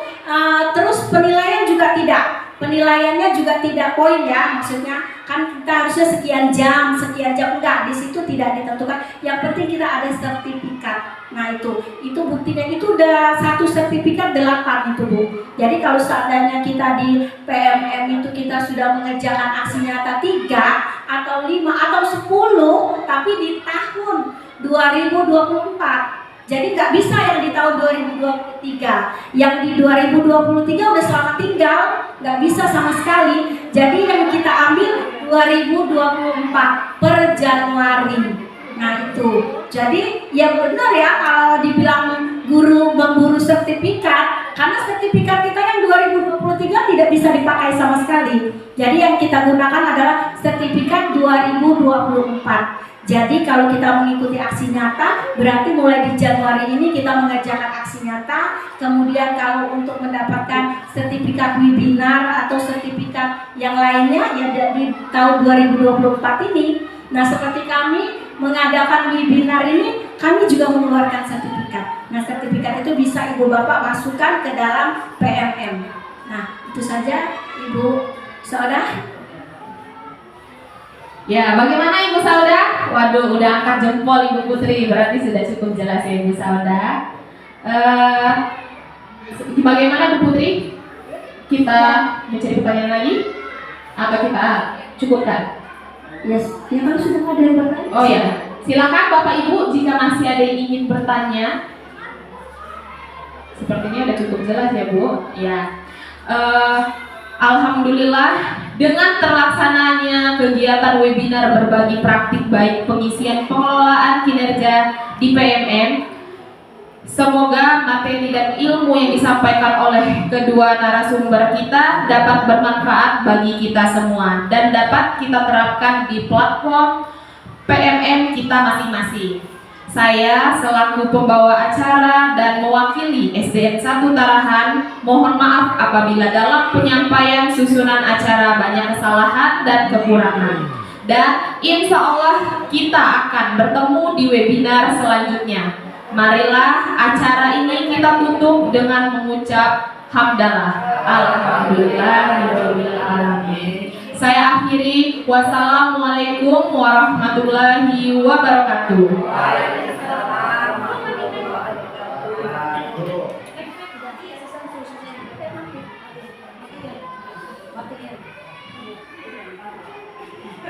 Terus penilaian juga tidak. Penilaiannya juga tidak poin ya, maksudnya kan kita harusnya sekian jam enggak, di situ tidak ditentukan. Yang penting kita ada sertifikat. Nah itu buktinya itu udah satu sertifikat 8 itu Bu. Jadi kalau seandainya kita di PMM itu kita sudah mengerjakan aksi nyata 3 atau 5 atau 10 tapi di tahun 2024. Jadi nggak bisa yang di tahun 2023, yang di 2023 udah selamat tinggal, nggak bisa sama sekali. Jadi yang kita ambil 2024 per Januari. Nah itu, jadi ya benar ya kalau dibilang guru memburu sertifikat, karena sertifikat kita yang 2023 tidak bisa dipakai sama sekali. Jadi yang kita gunakan adalah sertifikat 2024. Jadi kalau kita mengikuti aksi nyata, berarti mulai di Januari ini kita mengerjakan aksi nyata. Kemudian kalau untuk mendapatkan sertifikat webinar atau sertifikat yang lainnya ya di tahun 2024 ini. Nah seperti kami mengadakan webinar ini, kami juga mengeluarkan sertifikat. Nah sertifikat itu bisa Ibu Bapak masukkan ke dalam PMM. Nah itu saja Ibu Saodah. Ya, bagaimana Ibu Saodah? Waduh, udah angkat jempol Ibu Putri, berarti sudah cukup jelas ya Ibu Saodah. Bagaimana Bu Putri? Kita mencari pertanyaan lagi? Atau kita cukupkan? Yes, ya kan sudah ada yang bertanya. Oh ya, silakan Bapak Ibu jika masih ada yang ingin bertanya. Sepertinya udah cukup jelas ya Bu. Ya, Alhamdulillah dengan terlaksananya kegiatan webinar berbagi praktik baik pengisian pengelolaan kinerja di PMM, semoga materi dan ilmu yang disampaikan oleh kedua narasumber kita dapat bermanfaat bagi kita semua dan dapat kita terapkan di platform PMM kita masing-masing. Saya selaku pembawa acara dan mewakili SDN 1 Tarahan, mohon maaf apabila dalam penyampaian susunan acara banyak kesalahan dan kekurangan. Dan insya Allah kita akan bertemu di webinar selanjutnya. Marilah acara ini kita tutup dengan mengucap hamdalah. Alhamdulillahirobbilalamin. Saya akhiri, wassalamualaikum warahmatullahi wabarakatuh.